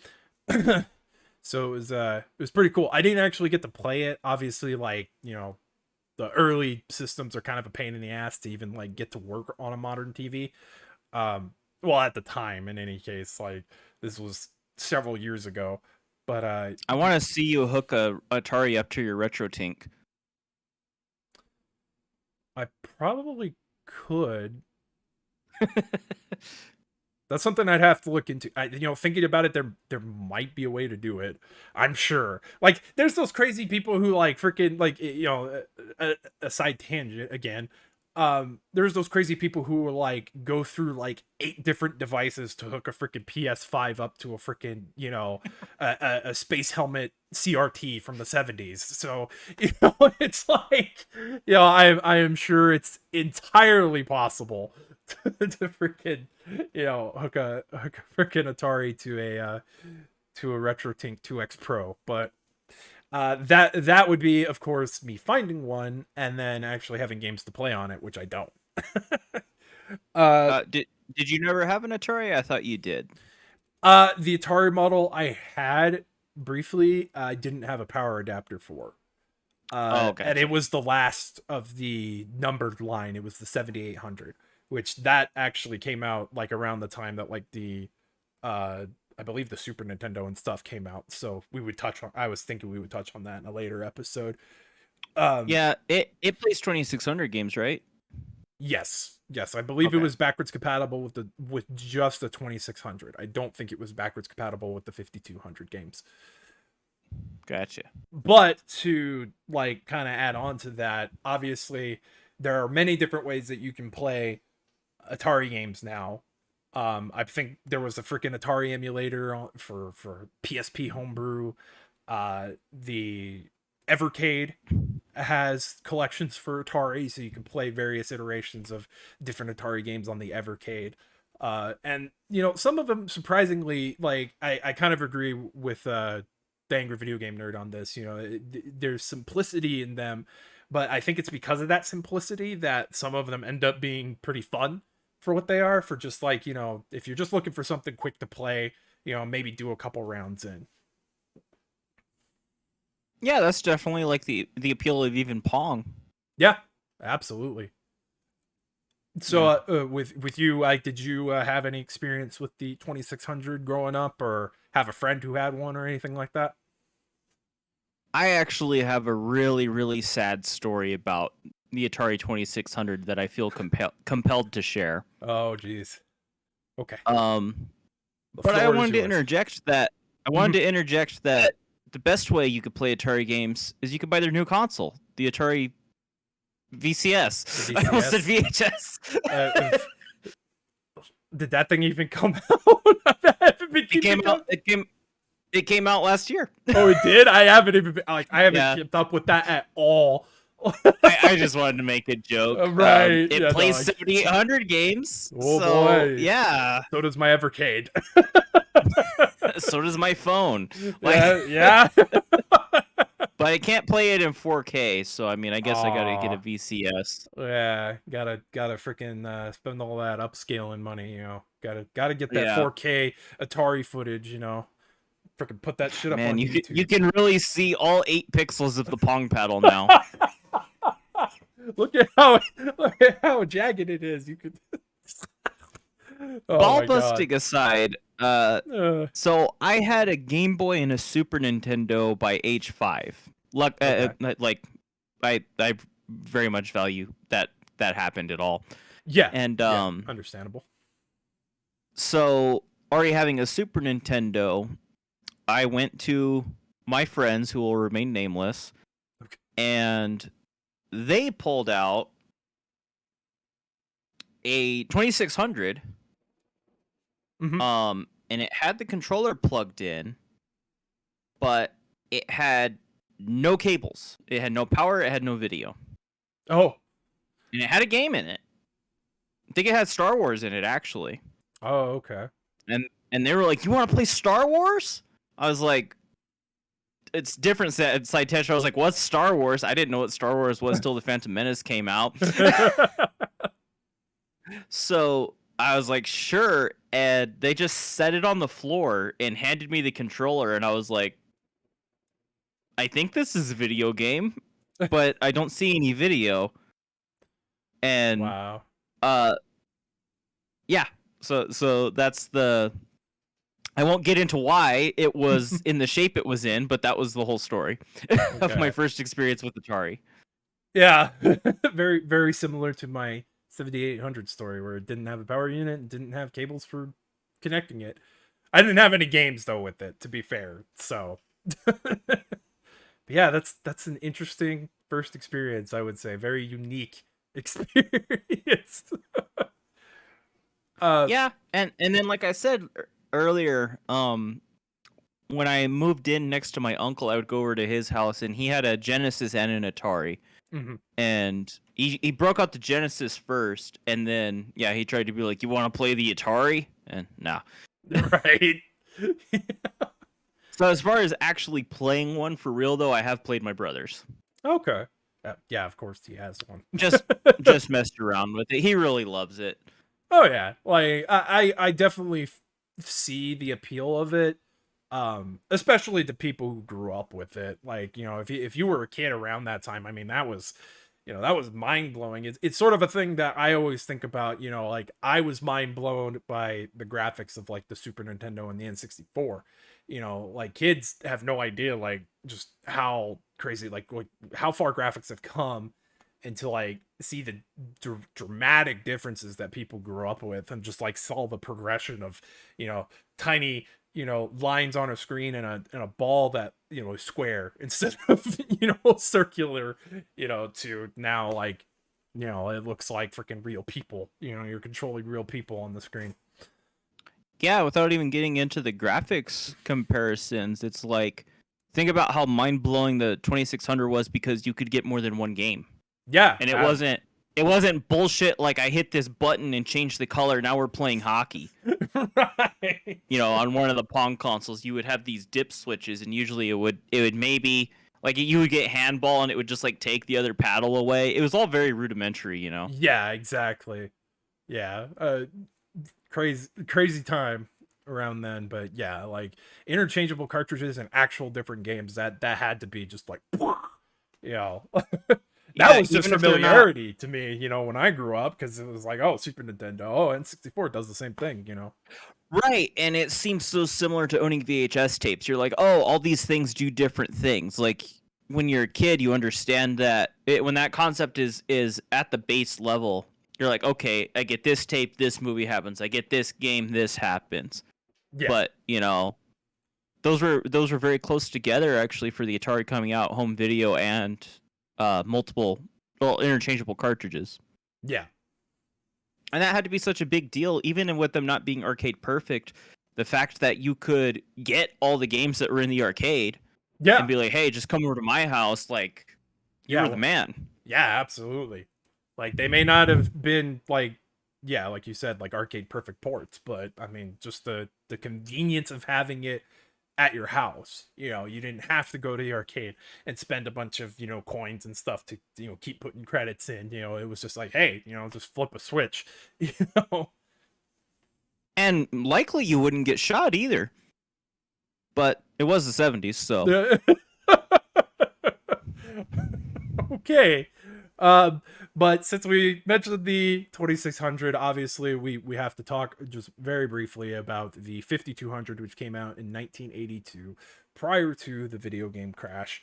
So it was pretty cool. I didn't actually get to play it. Obviously, like, the early systems are kind of a pain in the ass to even like get to work on a modern TV. Well, at the time, in any case, like this was several years ago. But I want to see you hook a Atari up to your RetroTink. I probably could. That's something I'd have to look into. Thinking about it, there might be a way to do it. I'm sure. Like, there's those crazy people who like freaking like a side tangent again. There's those crazy people who will like go through like 8 different devices to hook a freaking PS5 up to a freaking a space helmet CRT from the 70s. So it's like I am sure it's entirely possible to freaking hook a freaking Atari to a RetroTink 2X Pro. But that would be, of course, me finding one and then actually having games to play on it, which I don't. Did you never have an Atari? I thought you did. The Atari model I had briefly, I didn't have a power adapter for. Gotcha. And it was the last of the numbered line. It was the 7800, which that actually came out like around the time that like the I believe the Super Nintendo and stuff came out. So I was thinking we would touch on that in a later episode. Yeah, it plays 2600 games, right? Yes, I believe it was backwards compatible with just the 2600. I don't think it was backwards compatible with the 5200 games. Gotcha. But to like kind of add on to that, obviously there are many different ways that you can play Atari games now. I think there was a freaking Atari emulator for PSP homebrew. The Evercade has collections for Atari, so you can play various iterations of different Atari games on the Evercade. And some of them surprisingly, like I kind of agree with the Angry Video Game Nerd on this. There's simplicity in them, but I think it's because of that simplicity that some of them end up being pretty fun for what they are. For just like if you're just looking for something quick to play, maybe do a couple rounds in. Yeah, that's definitely like the appeal of even Pong. Yeah, Absolutely. So, Yeah. with you, like, did you have any experience with the 2600 growing up, or have a friend who had one, or anything like that? I actually have a really, really sad story about the Atari 2600 that I feel compelled to share. Oh, geez. Okay, Um, the but I floor is wanted to yours. interject that the best way you could play Atari games is you could buy their new console, the Atari The VCS. I almost said VCS. VHS. Did that thing even come out? I haven't been It came keeping out. up. It came out last year. Oh, it did. I haven't even been, like, I haven't Yeah. kept up with that at all. I just wanted to make a joke. Right. It Yeah. No. plays 7,800 games, Oh so boy. yeah. So does my Evercade. So does my phone. Yeah. Yeah. But I can't play it in 4K. So I mean, I guess I gotta get a Aw. VCS. Yeah, gotta freaking spend all that upscaling money, Gotta get that Yeah, 4K Atari footage, Freaking put that shit up man, on you YouTube. can really see all 8 pixels of the Pong paddle now. Look at how jagged it is. You could. Oh Ball my god. busting aside, Uh, so I had a Game Boy and a Super Nintendo by age 5. okay. Like I very much value that happened at all. Yeah. And Yeah. Understandable. so already having a Super Nintendo, I went to my friends who will remain nameless, Okay. and they pulled out a 2600, Mhm. and it had the controller plugged in, but it had no cables. It had no power, it had no video. Oh. And it had a game in it. I think it had Star Wars in it actually. Oh. Okay. And they were like, "You want to play Star Wars?" I was like, it's different side test. I was like, "What's Star Wars?" I didn't know what Star Wars was till the Phantom Menace came out. So I was like, "Sure." And they just set it on the floor and handed me the controller, and I was like, "I think this is a video game, but I don't see any video." And Wow. uh, yeah. So that's the. I won't get into why it was in the shape it was in, but that was the whole story of my Okay. first experience with Atari. Yeah. Very, very similar to my 7800 story, where it didn't have a power unit and didn't have cables for connecting it. I didn't have any games though with it, to be fair. So, but yeah, that's an interesting first experience. I would say very unique experience. uh, Yeah, and then like I said earlier, when I moved in next to my uncle, I would go over to his house, and he had a Genesis and an Atari. mhm. And he broke out the Genesis first, and then yeah, he tried to be like, "You want to play the Atari?" And nah. Right. So as far as actually playing one for real, though, I have played my brother's. Okay. Yeah, of course he has one. Just just messed around with it. He really loves it. Oh yeah, like I definitely see the appeal of it, especially to people who grew up with it. Like, if you were a kid around that time, I mean, that was mind blowing. It's sort of a thing that I always think about. Like, I was mind blown by the graphics of like the Super Nintendo and the N64. Like, kids have no idea, like, just how crazy, like how far graphics have come, and to like see the dramatic differences that people grew up with, and just like saw the progression of tiny lines on a screen, and a ball that is square instead of circular, to now, like, it looks like freaking real people. You're controlling real people on the screen. Yeah, without even getting into the graphics comparisons, it's like think about how mind blowing the 2600 was because you could get more than one game. Yeah. And it wasn't bullshit like I hit this button and changed the color, now we're playing hockey. Right. On one of the Pong consoles you would have these dip switches, and usually it would maybe like you would get handball and it would just like take the other paddle away. It was all very rudimentary. Yeah, exactly. Yeah. Crazy time around then. But yeah, like, interchangeable cartridges and actual different games, that had to be just like, you know that Yeah, was just even if they're not familiarity to me, when I grew up, because it was like, oh, Super Nintendo, oh, N64 does the same thing. right, and it seems so similar to owning VHS tapes. You're like, oh, all these things do different things. Like when you're a kid, you understand that when that concept is at the base level, you're like, okay, I get this tape, this movie happens. I get this game, this happens. Yeah, But those were very close together actually for the Atari coming out, home video and multiple, well, interchangeable cartridges. yeah, And that had to be such a big deal, even with them not being arcade perfect. The fact that you could get all the games that were in the arcade yeah, and be like, hey, just come over to my house, like you were yeah. the man. Yeah, absolutely. Like they may not have been like, yeah, like you said, like arcade perfect ports, but I mean, just the convenience of having it at your house. You didn't have to go to the arcade and spend a bunch of coins and stuff to keep putting credits in. It was just like, hey, just flip a switch. You know. And likely you wouldn't get shot either. But it was the 70s, so Okay. But since we mentioned the 2600, obviously we have to talk just very briefly about the 5200, which came out in 1982, prior to the video game crash.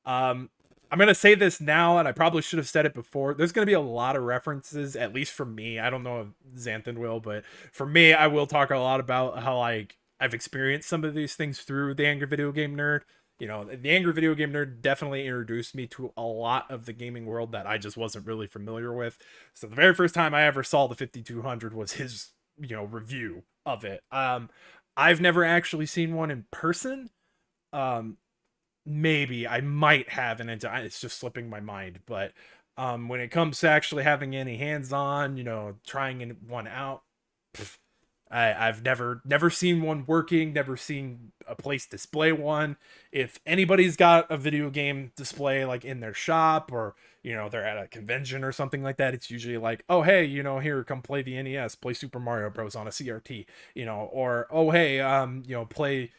I'm gonna say this now, and I probably should have said it before. There's gonna be a lot of references, at least for me. I don't know if Xanthan will, but for me, I will talk a lot about how like I've experienced some of these things through the Angry Video Game Nerd. The Angry Video Game Nerd definitely introduced me to a lot of the gaming world that I just wasn't really familiar with. So the very first time I ever saw the 5200 was his, review of it. I've never actually seen one in person. Um, Maybe I might have, and it's just slipping my mind. But when it comes to actually having any hands-on, trying one out, I've never seen one working, never seen a place display one. If anybody's got a video game display like in their shop, or they're at a convention or something like that, it's usually like, oh hey, here, come play the NES, play Super Mario Bros on a CRT, or oh hey, play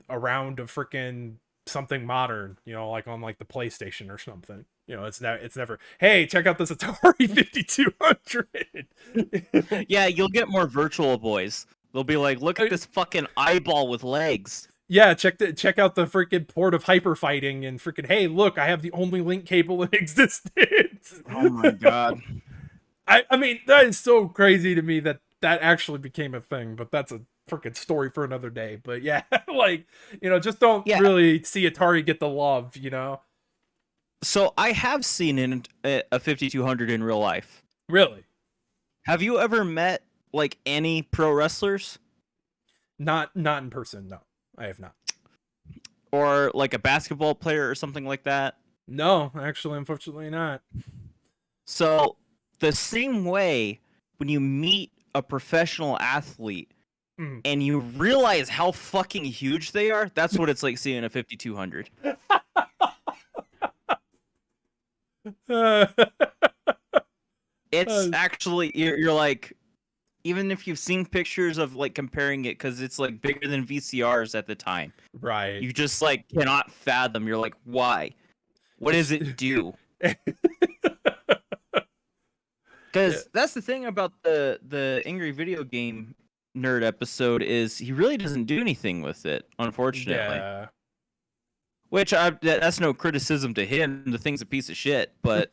a round of freaking something modern, like on like the PlayStation or something. It's never, hey, check out this Atari 5200. yeah, you'll get more Virtual Boys. They'll be like, look at this fucking eyeball with legs. Yeah, check out the freaking port of Hyper Fighting, and freaking, hey, look, I have the only link cable in existence. Oh my god. I mean, that is so crazy to me that actually became a thing, but that's a freaking story for another day. But yeah, like, just don't really see Atari get the love, So I have seen a 5200 in real life. Really? Have you ever met like any pro wrestlers? Not in person, no. I have not. Or like a basketball player or something like that? No, actually, unfortunately not. So the same way when you meet a professional athlete and you realize how fucking huge they are, that's what it's like seeing a 5200. It's actually, you're like, even if you've seen pictures of like comparing it, because it's like bigger than VCRs at the time, right? You just like cannot fathom. You're like, why? What does it do? Because that's the thing about the Angry Video Game Nerd episode, is he really doesn't do anything with it, unfortunately. Yeah. Which that's no criticism to him. The thing's a piece of shit, but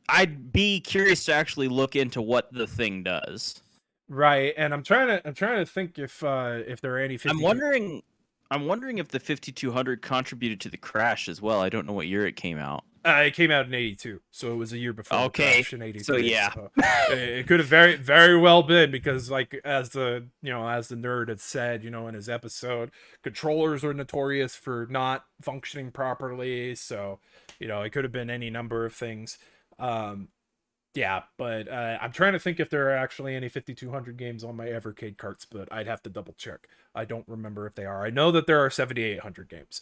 I'd be curious to actually look into what the thing does. Right, and I'm trying to think if there are any. I'm wondering if the 5200 contributed to the crash as well. I don't know what year it came out. It came out in 82, so it was a year before the crash in 83. So yeah, so it could have very, very well been, because like as the nerd had said, in his episode, controllers are notorious for not functioning properly. So it could have been any number of things. Yeah, but I'm trying to think if there are actually any 5200 games on my Evercade carts, but I'd have to double check. I don't remember if they are. I know that there are 7800 games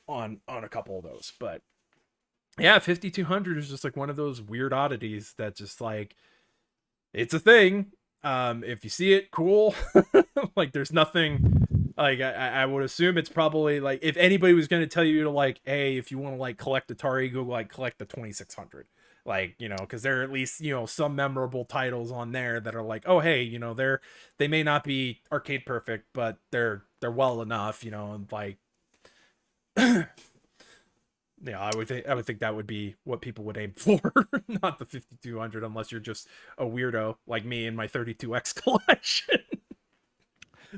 on a couple of those, but yeah, 5200 is just like one of those weird oddities that just like, it's a thing. If you see it, cool. Like there's nothing Like I would assume it's probably like if anybody was going to tell you to like, hey, if you want to like collect Atari, go like collect the 2600. Like, because there are at least, some memorable titles on there that are like, oh hey, they may not be arcade perfect, but they're well enough, and like yeah, I would think that would be what people would aim for, not the 5200, unless you're just a weirdo like me and my 32X collection.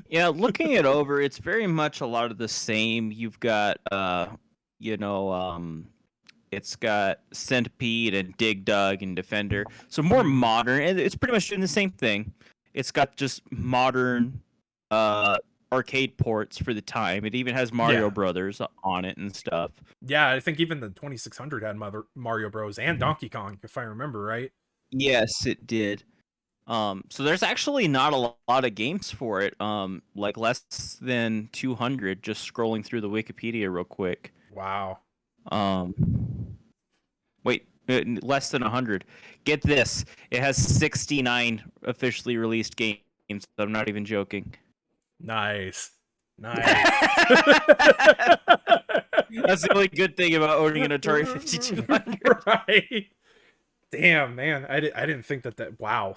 Yeah, looking it over, it's very much a lot of the same. You've got you know, it's got Centipede and Dig Dug and Defender. So more modern, and it's pretty much doing the same thing. It's got just modern arcade ports for the time. It even has Mario Yeah. Brothers on it and stuff. Yeah, I think even the 2600 had Mario Bros. And Donkey Kong, if I remember right. Yes, it did. So there's actually not a lot of games for it. Like less than 200. Just scrolling through the Wikipedia real quick. Wow. Um, wait, less than 100. Get this. It has 69 officially released games. I'm not even joking. Nice. That's the only good thing about owning an Atari 5200. Right. Damn, man. I didn't think that wow,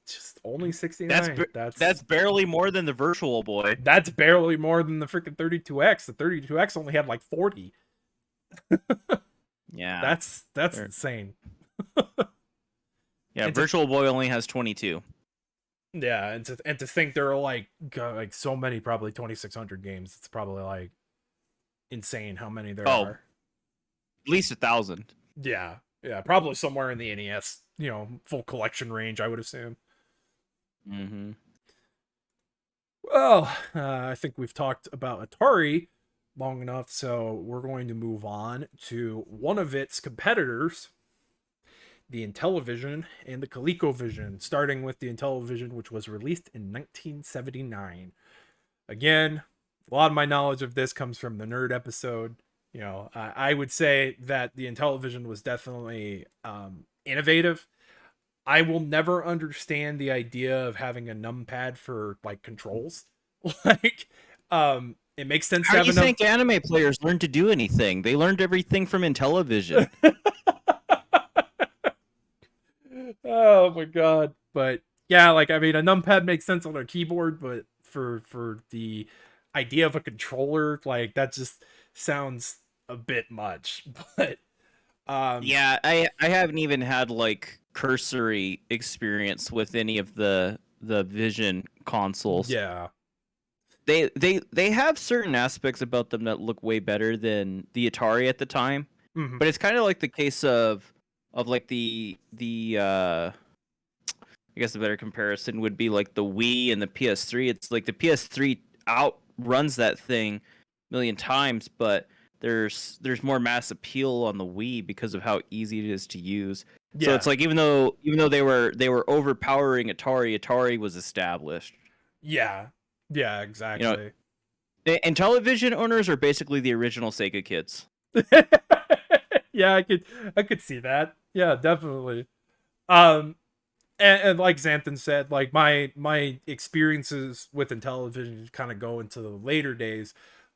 just only 69. That's barely more than the Virtual Boy. That's barely more than the freaking 32X. The 32X only had like 40. Yeah. That's insane. Yeah, Virtual Boy only has 22. Yeah, and to think there are like so many, probably 2600 games. It's probably like insane how many there are. At least 1,000. Yeah, probably somewhere in the NES, full collection range, I would assume. Mm-hmm. Well, I think we've talked about Atari long enough, so we're going to move on to one of its competitors, the Intellivision and the ColecoVision, starting with the Intellivision, which was released in 1979. Again, a lot of my knowledge of this comes from the nerd episode. I would say that the Intellivision was definitely innovative. I will never understand the idea of having a numpad for like controls. Like, it makes sense. How do you think anime players learned to do anything? They learned everything from Intellivision. Oh my god! But yeah, like I mean, a numpad makes sense on a keyboard, but for the idea of a controller, like that just sounds a bit much. But yeah, I haven't even had like cursory experience with any of the Vision consoles. Yeah, they have certain aspects about them that look way better than the Atari at the time. mm-hmm. But it's kind of like the case of like the I guess the better comparison would be like the Wii and the PS3. It's like the PS3 outruns that thing a million times, but there's more mass appeal on the Wii because of how easy it is to use. Yeah. So it's like even though they were overpowering Atari was established. Yeah, exactly. Intellivision owners are basically the original Sega kids. Yeah, I could see that. Yeah, definitely. And like Xanthan said, like my experiences with Intellivision kind of go into the later days.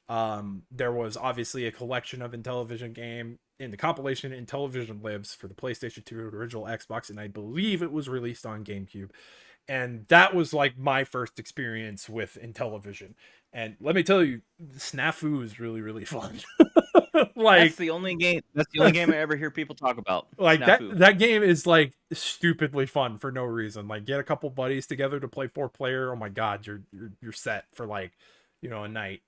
There was obviously a collection of Intellivision game in the compilation Intellivision Lives for the PlayStation 2, original Xbox, and I believe it was released on GameCube. And that was like my first experience with Intellivision. And let me tell you, Snafu is really, really fun. Like that's the only game I ever hear people talk about. Like that game is like stupidly fun for no reason. Like get a couple buddies together to play 4-player. Oh my god, you're set for like, a night.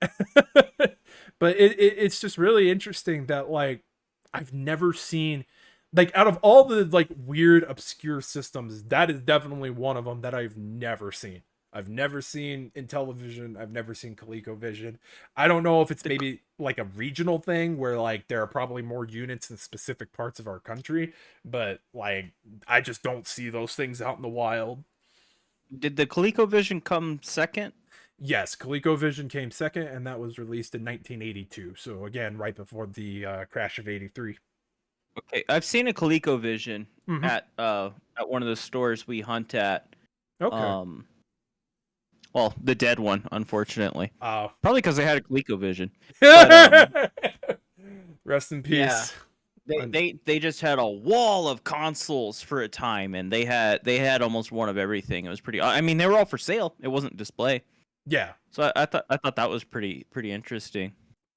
But it's just really interesting that like I've never seen, like, out of all the like weird obscure systems, that is definitely one of them that I've never seen. I've never seen Intellivision. I've never seen ColecoVision. I don't know if it's maybe like a regional thing where like there are probably more units in specific parts of our country, but like I just don't see those things out in the wild. Did the ColecoVision come second? Yes, ColecoVision came second, and that was released in 1982. So again, right before the crash of '83. Okay, I've seen a ColecoVision at one of the stores we hunt at. Okay. Well, the dead one, unfortunately. Oh. Probably because they had a ColecoVision. But, Rest in yeah. peace. They just had a wall of consoles for a time, and they had almost one of everything. It was pretty. I mean, they were all for sale. It wasn't display. Yeah. So I thought that was pretty interesting.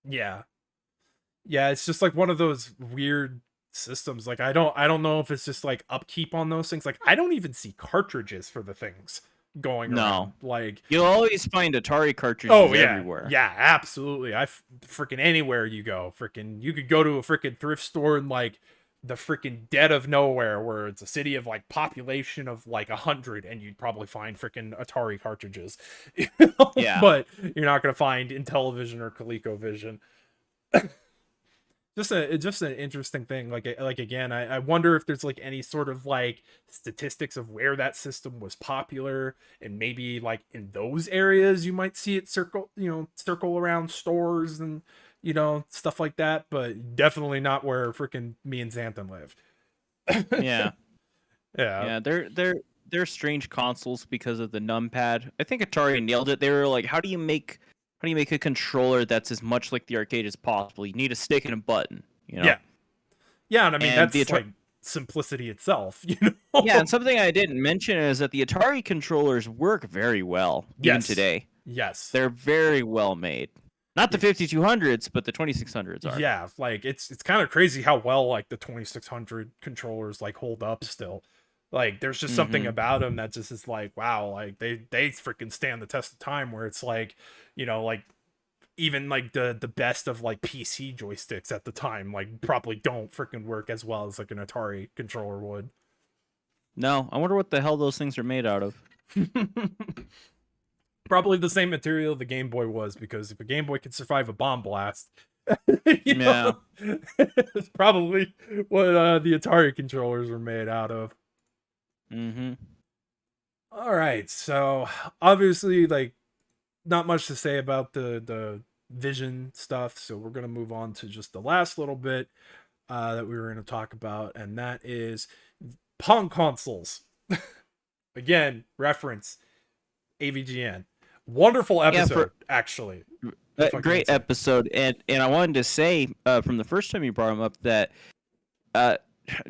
Yeah. Yeah, it's just like one of those weird systems. Like I don't know if it's just like upkeep on those things. Like I don't even see cartridges for the things going around. No, Like you'll always find Atari cartridges oh yeah, everywhere. yeah, absolutely. Freaking anywhere you go, freaking you could go to a freaking thrift store in like the freaking dead of nowhere where it's a city of like population of like 100 and you'd probably find freaking Atari cartridges. You know? Yeah. But you're not gonna find Intellivision or ColecoVision. Just an interesting thing. Like again, I wonder if there's like any sort of like statistics of where that system was popular, and maybe like in those areas you might see it circle around stores and stuff like that, but definitely not where freaking me and Xanthan live. Yeah. Yeah. Yeah, they're strange consoles because of the numpad. I think Atari nailed it. They were like, how do you make a controller that's as much like the arcade as possible? You need a stick and a button, you know? Yeah. Yeah, and I mean And that's like simplicity itself, you know? Yeah, and something I didn't mention is that the Atari controllers work very well even today. Yes. They're very well made. Not the 5200s, but the 2600s are. Yeah, like it's kind of crazy how well like the 2600 controllers like hold up still. Like there's just something about them that just is like, wow, like they freaking stand the test of time, where it's like, like even like the best of like PC joysticks at the time like probably don't freaking work as well as like an Atari controller would. No, I wonder what the hell those things are made out of. Probably the same material the Game Boy was, because if a Game Boy could survive a bomb blast, it's probably what the Atari controllers were made out of. All right, so obviously, like, not much to say about the vision stuff, so we're gonna move on to just the last little bit that we were going to talk about, and that is Pong consoles. Again, reference AVGN. Wonderful episode, actually. Great episode, and I wanted to say from the first time you brought him up that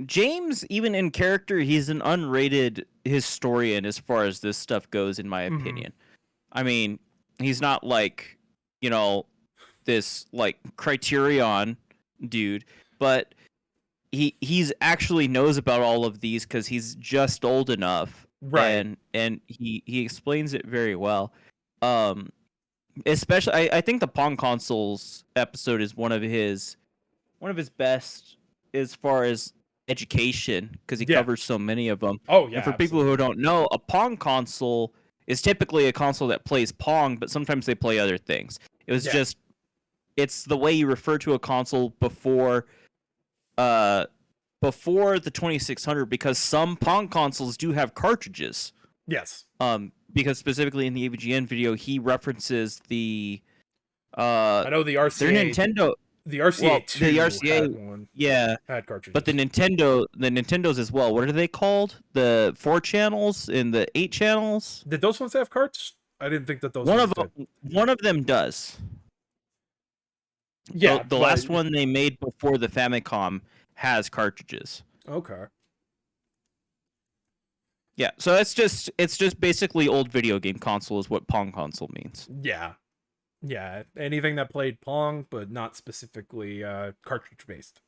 James, even in character, he's an unrated historian as far as this stuff goes, in my opinion. I mean, he's not like, this like Criterion dude, but he's actually knows about all of these because he's just old enough, right? And he explains it very well. Especially, I think the Pong consoles episode is one of his best as far as education, because he covers so many of them. Oh yeah. And for people who don't know, a Pong console is typically a console that plays Pong, but sometimes they play other things. It was just, it's the way you refer to a console before the 2600, because some Pong consoles do have cartridges. Yes. Because specifically in the AVGN video, he references the I know the RCA. Their Nintendo. The RCA 2 the RCA had one. Yeah, had cartridges. But the Nintendos as well. What are they called? The 4 channels and the 8 channels? Did those ones have carts? I didn't think that those one of them does. Yeah, the last one they made before the Famicom has cartridges. Okay. Yeah, so it's just basically old video game console is what Pong console means. Yeah. Yeah, anything that played Pong, but not specifically cartridge based.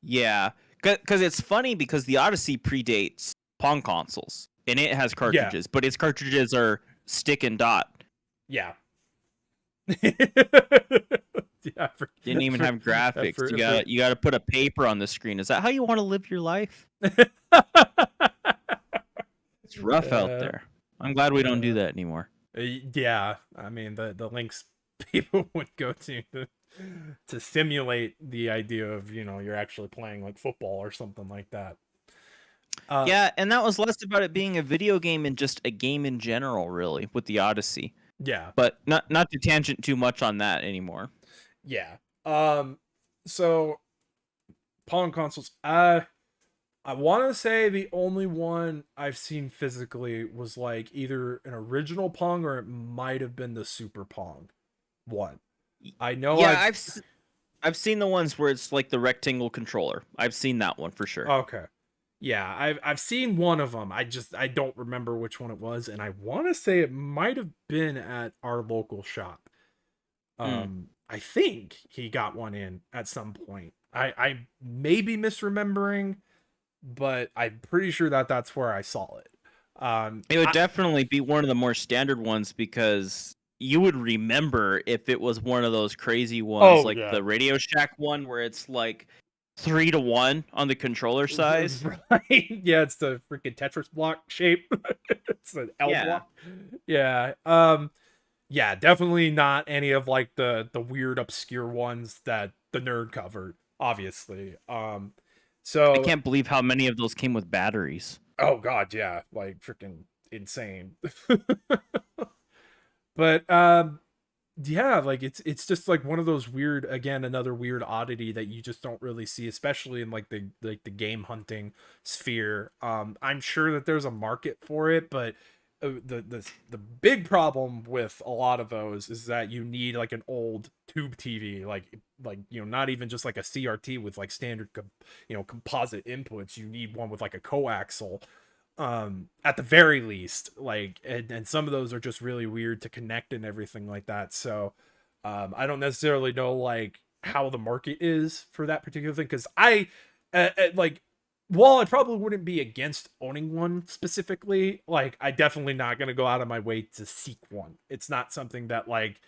Yeah, because it's funny because the Odyssey predates Pong consoles, and it has cartridges, but its cartridges are stick and dot. Yeah. Didn't even have graphics. You got to put a paper on the screen. Is that how you want to live your life? It's rough out there. I'm glad we don't do that anymore. Yeah, I mean the links people would go to simulate the idea of you're actually playing like football or something like that. Yeah, and that was less about it being a video game and just a game in general, really, with the Odyssey. Yeah, but not to tangent too much on that anymore. Yeah. So Pong consoles. I I want to say the only one I've seen physically was like either an original Pong or it might have been the Super Pong one. I know Yeah, I've I've seen the ones where it's like the rectangle controller. I've seen that one for sure. okay. Yeah, I've seen one of them. I don't remember which one it was, and I want to say it might have been at our local shop. Mm. I think he got one in at some point. I may be misremembering, but I'm pretty sure that that's where I saw it. It would definitely be one of the more standard ones because you would remember if it was one of those crazy ones, Oh like yeah. the Radio Shack one, where it's like 3-1 on the controller size. Right? Yeah, it's the freaking Tetris block shape. It's an L Yeah, block. Yeah. Yeah, definitely not any of like the weird obscure ones that the nerd covered, obviously. I So can't believe how many of those came with batteries. oh god, yeah, like freaking insane. But yeah, like it's just like one of those weird, again, another weird oddity that you just don't really see, especially in like the game hunting sphere. I'm sure that there's a market for it, but the big problem with a lot of those is that you need like an old tube TV, like not even just like a CRT with like standard composite inputs. You need one with like a coaxial, at the very least, like, and some of those are just really weird to connect and everything like that. So I don't necessarily know like how the market is for that particular thing, because like, while I probably wouldn't be against owning one specifically, like I definitely not going to go out of my way to seek one. It's not something that like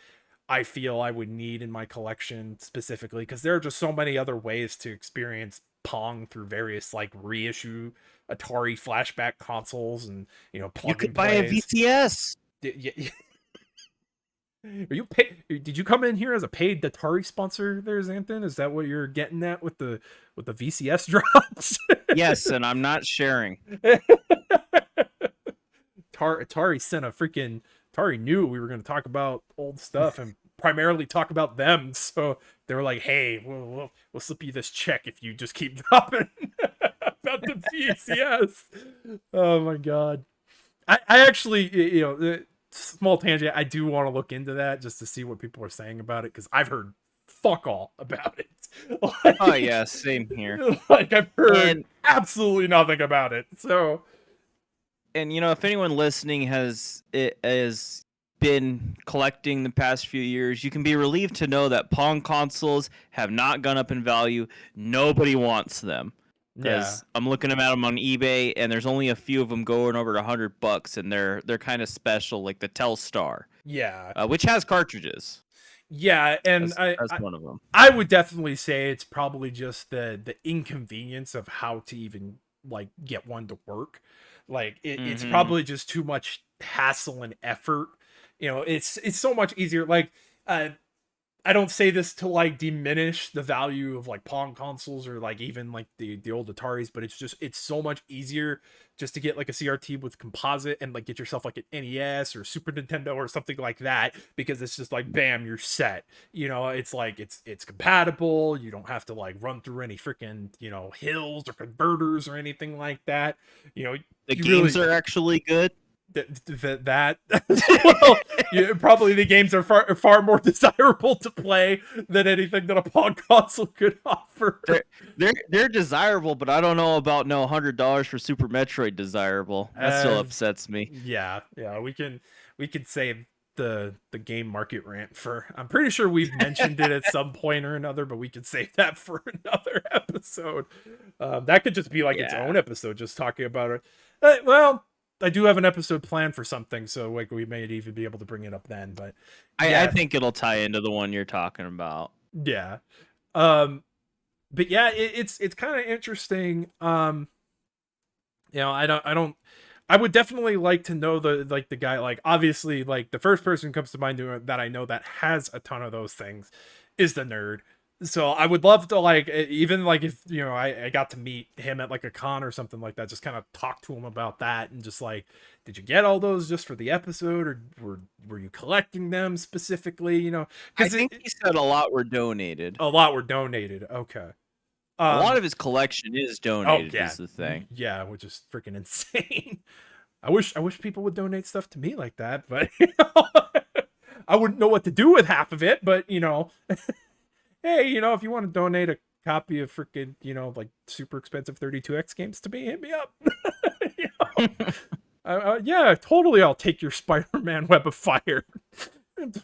I feel I would need in my collection specifically, because there are just so many other ways to experience Pong through various like reissue Atari flashback consoles and You plug could and buy a plays. VCS. Are you pay? Did you come in here as a paid Atari sponsor there, Xanthan? Is that what you're getting at with the VCS drops? Yes, and I'm not sharing. Atari sent a freaking Atari knew we were going to talk about old stuff and primarily talk about them, so they were like, "Hey, we'll slip you this check if you just keep dropping about the VCS." Oh my god, I actually small tangent. I do want to look into that just to see what people are saying about it, because I've heard fuck all about it. Oh yeah, same here. Like I've heard And absolutely nothing about it. So if anyone listening has been collecting the past few years, you can be relieved to know that Pong consoles have not gone up in value. Nobody wants them yeah, because I'm looking at them on eBay, and there's only a few of them going over $100, and they're kind of special, like the Telstar, yeah. which has cartridges. Yeah, and That's one of them. I would definitely say it's probably just the inconvenience of how to even like get one to work. Like it's Mm-hmm. probably just too much hassle and effort. It's so much easier. Like I don't say this to like diminish the value of like Pong consoles or like even like the old Ataris, but it's so much easier just to get like a CRT with composite and like get yourself like an NES or Super Nintendo or something like that, because it's just like bam, you're set. It's like it's compatible. You don't have to like run through any freaking hills or converters or anything like that. You know, The you games really are actually good. that well, probably the games are far more desirable to play than anything that a Pong console could offer. They're desirable, but I don't know about no $100 for Super Metroid desirable. That still uh upsets me. yeah, we could save the game market rant for, I'm pretty sure we've mentioned it at some point or another, but we could save that for another episode. That could just be like its Yeah. own episode, just talking about it. Well, I do have an episode planned for something, so like we may even be able to bring it up then. But I yeah, think it'll tie into the one you're talking about. yeah. Um, but yeah, it's kind of interesting. I would definitely like to know the guy, like obviously like the first person who comes to mind that I know that has a ton of those things is the nerd. So I would love to like, even like if I got to meet him at like a con or something like that, just kind of talk to him about that and just like, did you get all those just for the episode, or were you collecting them specifically? I Because think he said a lot were donated. a lot were donated. Okay. A lot Um, of his collection is oh donated, yeah, is the thing. yeah, which is freaking insane. I wish people would donate stuff to me like that, but I wouldn't know what to do with half of it. But hey, if you want to donate a copy of freaking, like super expensive 32X games to me, hit me up. You know? Yeah, totally. I'll take your Spider-Man Web of Fire. That's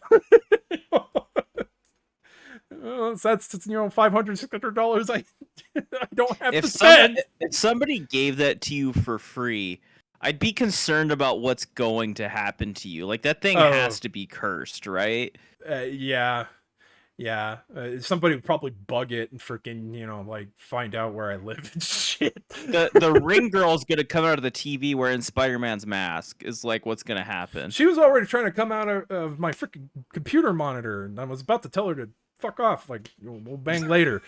$500, $600 I don't have If to spend. somebody gave that to you for free, I'd be concerned about what's going to happen to you. Like that thing Oh, has to be cursed, right? yeah. Yeah, somebody would probably bug it and freaking, like find out where I live and shit. The ring girl's gonna come out of the TV wearing Spider-Man's mask. Is like what's gonna happen. She was already trying to come out of my freaking computer monitor, and I was about to tell her to fuck off. Like, we'll bang later.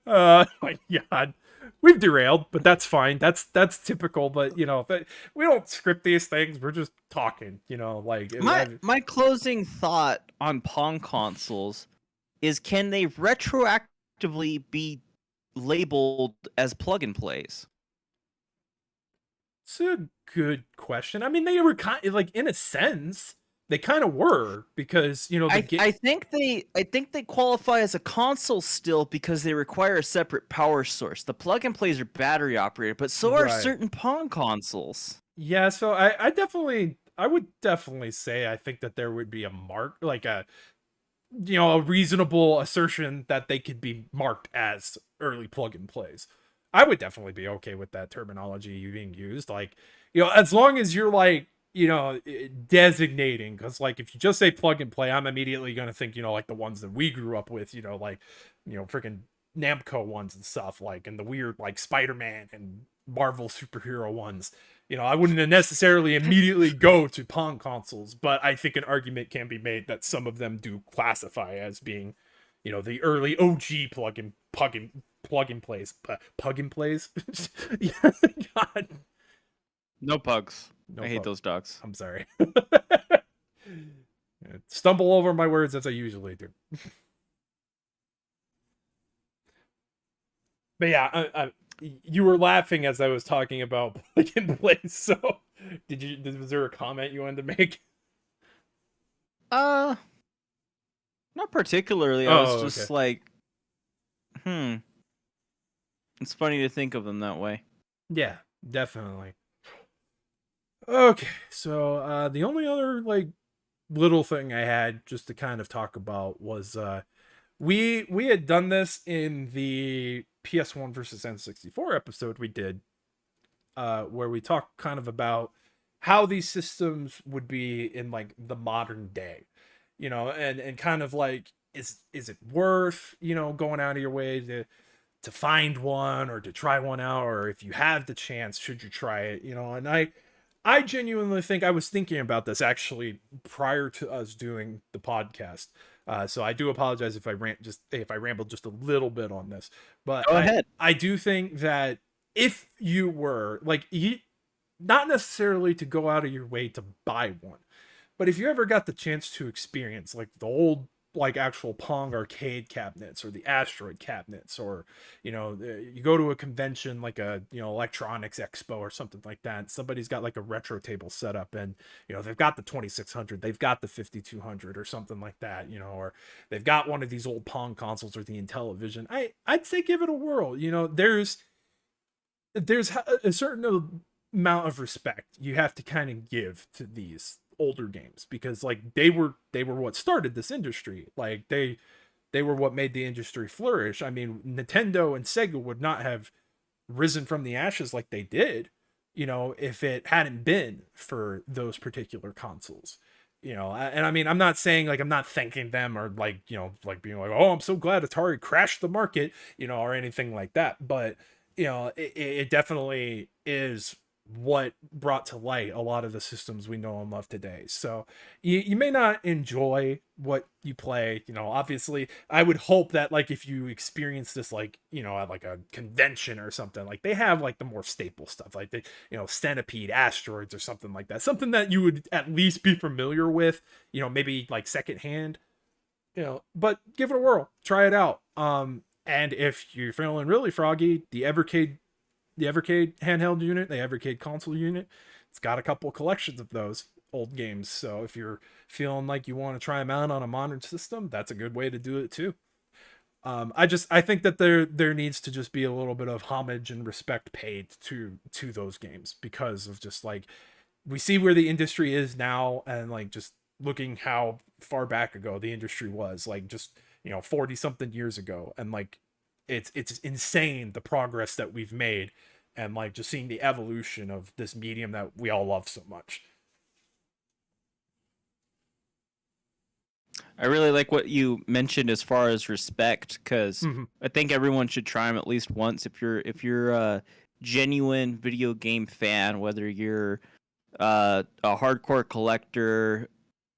My God, we've derailed, but that's fine. That's typical. But we don't script these things. We're just talking. Like My closing thought on Pong consoles is, can they retroactively be labeled as plug and plays? It's a good question. I mean, they were like, in a sense, they kind of were, because I think they qualify as a console still because they require a separate power source. The plug and plays are battery operated, but so are Right. certain Pong consoles. Yeah, so I would definitely say I think that there would be a mark, like a reasonable assertion that they could be marked as early plug and plays. I would definitely be okay with that terminology being used. Like, as long as you're like, designating, because like if you just say plug and play, I'm immediately gonna think, like the ones that we grew up with, like, freaking Namco ones and stuff, like, and the weird like Spider-Man and Marvel superhero ones. I wouldn't necessarily immediately go to Pong consoles, but I think an argument can be made that some of them do classify as being, the early OG plug and plays. Plug and plays? Yeah, God. No pugs. No I hate those dogs. I'm sorry. Stumble over my words as I usually do. But yeah, you were laughing as I was talking about plug and play. So, was there a comment you wanted to make? Not particularly. I was just Okay. like, it's funny to think of them that way. Yeah, definitely. Okay, so the only other like little thing I had just to kind of talk about was we had done this in the PS1 versus N64 episode we did, where we talked kind of about how these systems would be in like the modern day, and kind of like, is it worth going out of your way to find one or to try one out, or if you have the chance, should you try it? And I genuinely think, I was thinking about this actually prior to us doing the podcast. So I do apologize if I rambled just a little bit on this, but Go ahead. I do think that if you were like, not necessarily to go out of your way to buy one, but if you ever got the chance to experience like the old, like actual Pong arcade cabinets, or the Asteroid cabinets, or you go to a convention like a electronics expo or something like that, and somebody's got like a retro table set up, and they've got the 2600, they've got the 5200 or something like that, or they've got one of these old Pong consoles or the Intellivision, I'd say give it a whirl. There's a certain amount of respect you have to kind of give to these older games, because like they were what started this industry. Like they were what made the industry flourish. I mean, Nintendo and Sega would not have risen from the ashes like they did, if it hadn't been for those particular consoles. And I mean, I'm not saying like, I'm not thanking them, or like, like being like, oh, I'm so glad Atari crashed the market, or anything like that. But it definitely is what brought to light a lot of the systems we know and love today. So you may not enjoy what you play, obviously. I would hope that like, if you experience this like, at like a convention or something, like they have like the more staple stuff, like the Centipede, Asteroids, or something like that, something that you would at least be familiar with, maybe like secondhand. But give it a whirl, try it out. And if you're feeling really froggy, the Evercade handheld unit, the Evercade console unit, it's got a couple of collections of those old games. So if you're feeling like you want to try them out on a modern system, that's a good way to do it too. I think that there needs to just be a little bit of homage and respect paid to those games, because of just like, we see where the industry is now, and like just looking how far back ago the industry was, like just 40 something years ago, and like it's insane the progress that we've made, and like just seeing the evolution of this medium that we all love so much. I really like what you mentioned as far as respect, because Mm-hmm. I think everyone should try them at least once. If you're a genuine video game fan, whether you're a hardcore collector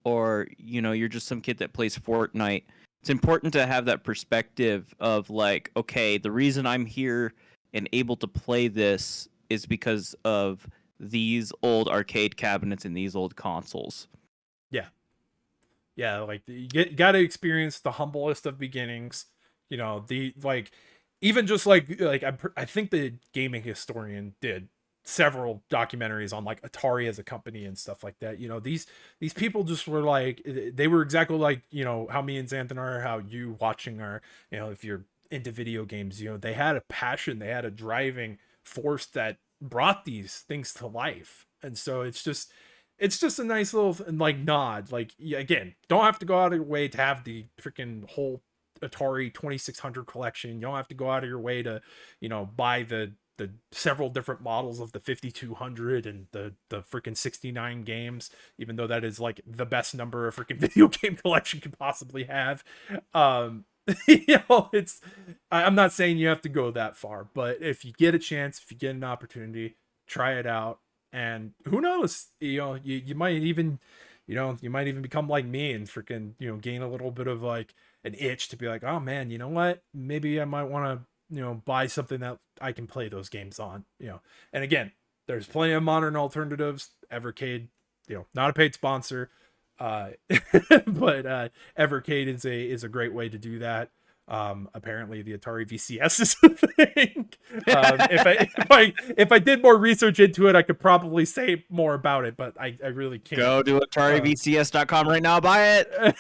or you're just some kid that plays Fortnite, it's important to have that perspective of like, okay, the reason I'm here and able to play this is because of these old arcade cabinets and these old consoles. Yeah. Yeah, like you got to experience the humblest of beginnings. The like, even just like I think the gaming historian did several documentaries on like Atari as a company and stuff like that. These people just were like, they were exactly like, how me and Xanthan are, how you watching are, if you're into video games, they had a passion, they had a driving force that brought these things to life. And so it's just a nice little like nod. Like, again, don't have to go out of your way to have the freaking whole Atari 2600 collection. You don't have to go out of your way to, buy the several different models of the 5200 and the freaking 69 games, even though that is like the best number a freaking video game collection could possibly have. Um, it's, I'm not saying you have to go that far, but if you get a chance, if you get an opportunity, try it out. And who knows, you might even, you might even become like me and freaking, gain a little bit of like an itch to be like, oh man, you know what? Maybe I might want to, buy something that I can play those games on, And again, there's plenty of modern alternatives. Evercade, not a paid sponsor, uh, but Evercade is a great way to do that. Apparently the Atari VCS is a thing. If I did more research into it, I could probably say more about it, but I really can't. Go to AtariVCS.com right now, buy it.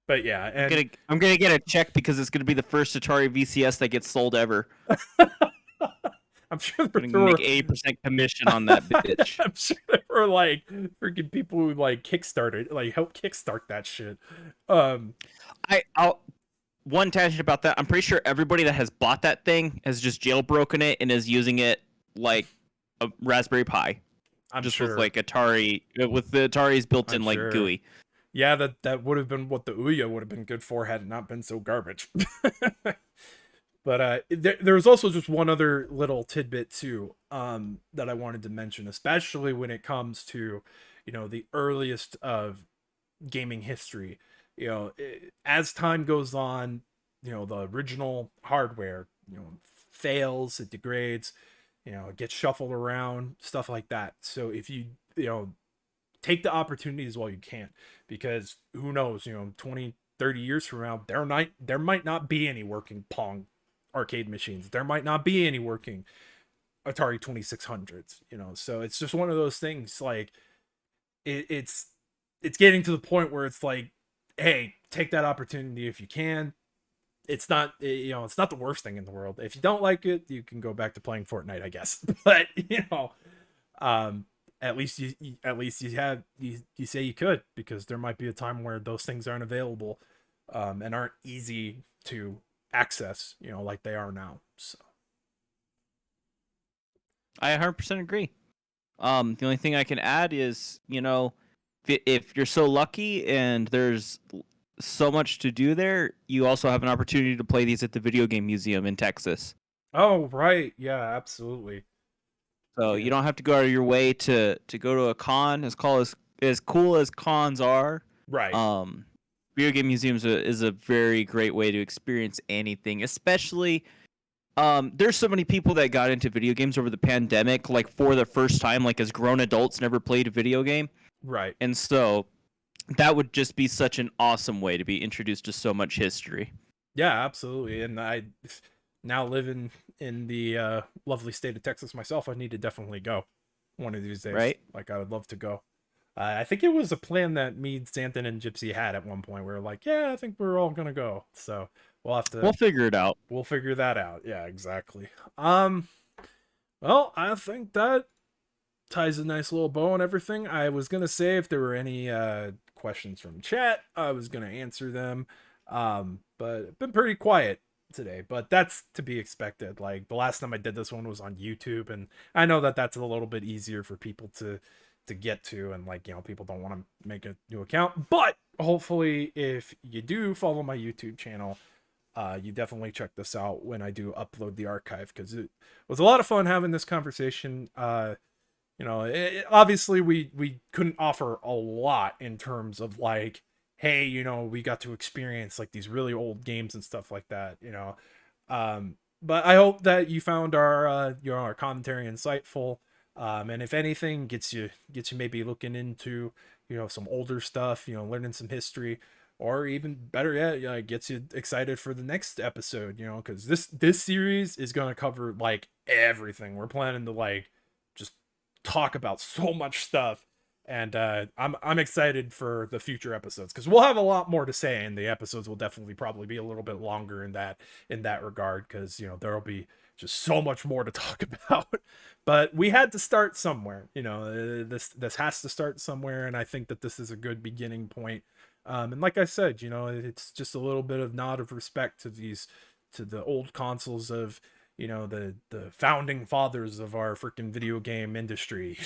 But yeah, and I'm gonna get a check because it's gonna be the first Atari VCS that gets sold ever. I'm sure I'm gonna make 80% commission on that bitch. I'm sure there were like freaking people who like kickstarted, like help kickstart that shit. I'll one tangent about that. I'm pretty sure everybody that has bought that thing has just jailbroken it and is using it like a Raspberry Pi. I'm just sure with like Atari, with the Atari's built-in like sure. GUI. Yeah, that would have been what the Ouya would have been good for had it not been so garbage. But there was also just one other little tidbit too, that I wanted to mention, especially when it comes to, the earliest of gaming history. As time goes on, the original hardware, fails, it degrades, it gets shuffled around, stuff like that. So if you, take the opportunities while you can, because who knows, 20, 30 years from now, there might not be any working Pong arcade machines. There might not be any working Atari 2600s, so it's just one of those things. Like it's getting to the point where it's like, hey, take that opportunity if you can. It's not, it's not the worst thing in the world. If you don't like it, you can go back to playing Fortnite, I guess. But at least you say you could, because there might be a time where those things aren't available, and aren't easy to access, like they are now. So I 100% agree. The only thing I can add is, if you're so lucky and there's so much to do there, you also have an opportunity to play these at the Video Game Museum in Texas. oh right, yeah, absolutely. So you don't have to go out of your way to go to a con, as cool as cons are. Right. Video Game Museums is a very great way to experience anything, especially there's so many people that got into video games over the pandemic, like for the first time, like as grown adults, never played a video game. Right. And so that would just be such an awesome way to be introduced to so much history. Yeah, absolutely. And I now living in the lovely state of Texas myself, I need to definitely go one of these days. Right? Like I would love to go. I think it was a plan that me, Xanthan, and Gypsy had at one point. We were like, yeah, I think we're all gonna go. So we'll have to We'll figure it out. we'll figure that out. Yeah, exactly. Well, I think that ties a nice little bow on everything. I was gonna say if there were any questions from chat, I was gonna answer them. But it's been pretty quiet today, but that's to be expected. Like the last time I did this one was on YouTube, and I know that that's a little bit easier for people to get to, and like, you know, people don't want to make a new account. But hopefully if you do follow my YouTube channel, you definitely check this out when I do upload the archive, because it was a lot of fun having this conversation. You know, obviously we couldn't offer a lot in terms of like, hey, you know, we got to experience like these really old games and stuff like that, you know. But I hope that you found our you know, our commentary insightful. And if anything gets you maybe looking into, you know, some older stuff, you know, learning some history, or even better yet, gets you excited for the next episode, you know, because this series is going to cover like everything. We're planning to like just talk about so much stuff, and I'm excited for the future episodes, because we'll have a lot more to say, and the episodes will definitely probably be a little bit longer in that regard, because, you know, there'll be just so much more to talk about. But we had to start somewhere, you know. This has to start somewhere, and I think that this is a good beginning point. And like I said, you know, it's just a little bit of nod of respect to the old consoles of, you know, the founding fathers of our freaking video game industry.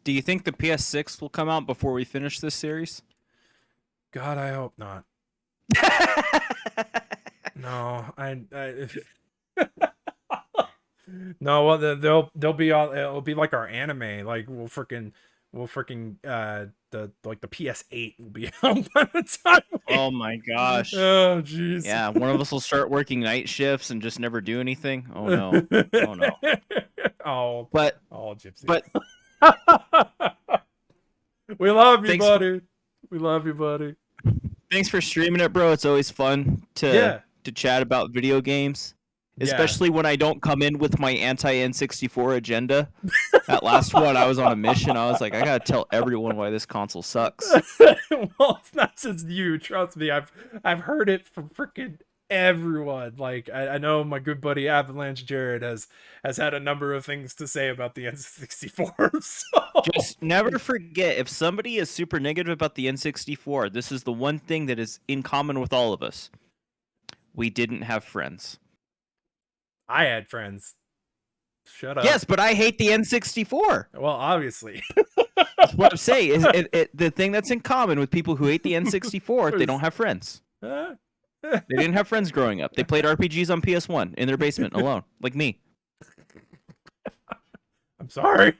Do you think the PS6 will come out before we finish this series? God, I hope not. No, I no. Well, they'll be all. It'll be like our anime. Like we'll freaking the PS8 will be out by the time. Oh my gosh. Oh jeez. Yeah, one of us will start working night shifts and just never do anything. Oh no. Oh no. Oh, But Gypsy. but we love you, thanks buddy. We love you, buddy. thanks for streaming it, bro. It's always fun to chat about video games. Especially when I don't come in with my anti-N64 agenda. That last one, I was on a mission. I was like, I gotta tell everyone why this console sucks. Well, it's not just you. Trust me, I've heard it from freaking everyone. Like I know my good buddy Avalanche Jared has had a number of things to say about the N64. So Just never forget, if somebody is super negative about the N64, this is the one thing that is in common with all of us. We didn't have friends. I had friends. Shut up. Yes, but I hate the N64. Well, obviously. That's what I'm saying. Is the thing that's in common with people who hate the N64, they don't have friends. They didn't have friends growing up. They played RPGs on PS1 in their basement alone, like me. I'm sorry.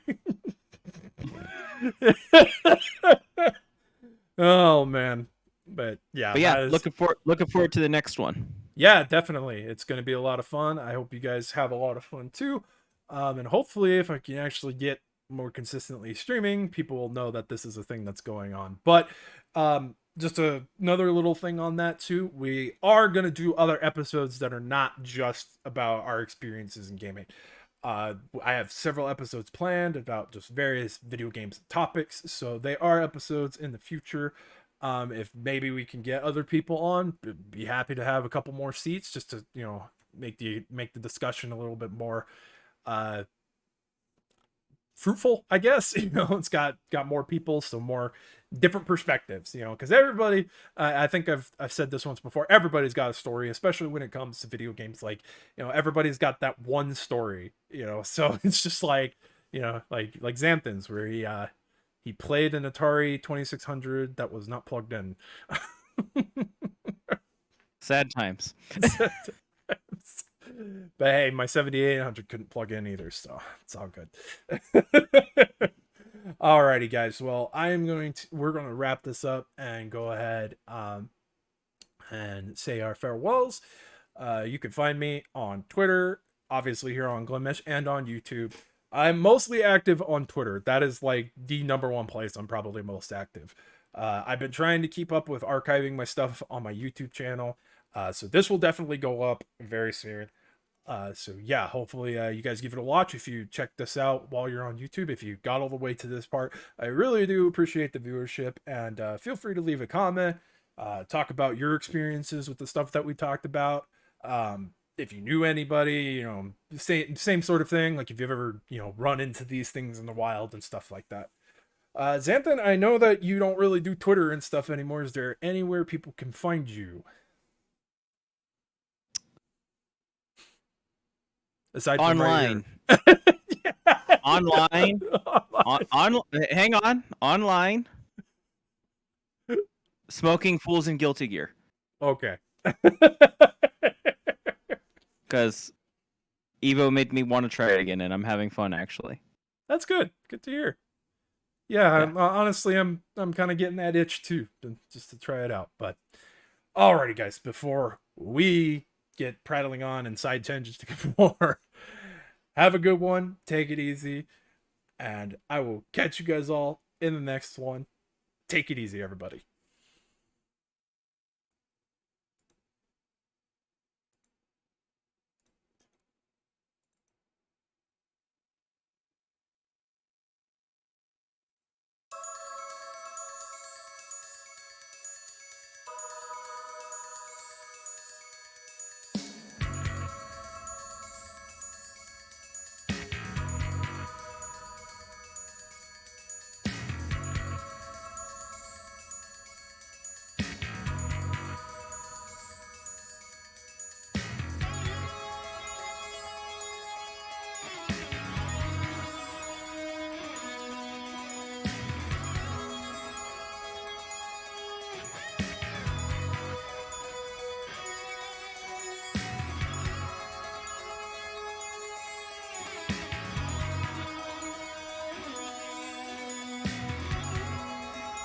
Oh man. But yeah, looking forward to the next one. Yeah, definitely. It's going to be a lot of fun. I hope you guys have a lot of fun too. And hopefully if I can actually get more consistently streaming, people will know that this is a thing that's going on. But just another little thing on that too, we are going to do other episodes that are not just about our experiences in gaming. I have several episodes planned about just various video games topics, so they are episodes in the future. If maybe we can get other people on, be happy to have a couple more seats just to, you know, make the discussion a little bit more fruitful, I guess. You know, it's got more people, so more different perspectives, you know, because everybody, I think I've said this once before, everybody's got a story, especially when it comes to video games. Like, you know, everybody's got that one story, you know. So it's just like, you know, like Xanthan's, where he played an Atari 2600 that was not plugged in. Sad times. But hey, my 7800 couldn't plug in either, so it's all good. Alrighty, guys. Well, we're going to wrap this up and go ahead and say our farewells. You can find me on Twitter, obviously here on Glenmesh, and on YouTube. I'm mostly active on Twitter. That is like the number one place I'm probably most active. I've been trying to keep up with archiving my stuff on my YouTube channel. So this will definitely go up very soon. So yeah, hopefully you guys give it a watch if you check this out while you're on YouTube. If you got all the way to this part, I really do appreciate the viewership, and feel free to leave a comment, talk about your experiences with the stuff that we talked about. If you knew anybody, same sort of thing, like if you've ever, run into these things in the wild and stuff like that. Xanthan, I know that you don't really do Twitter and stuff anymore. Is there anywhere people can find you? Aside from Online. right here. Online. Hang on. Online. Smoking fools in guilty gear. Okay. Because Evo made me want to try it again, and I'm having fun actually. That's good. Good to hear. Yeah. Honestly, I'm kind of getting that itch too, just to try it out. But alrighty, guys. Before we get prattling on and side tangents to get more, have a good one. Take it easy, and I will catch you guys all in the next one. Take it easy, everybody.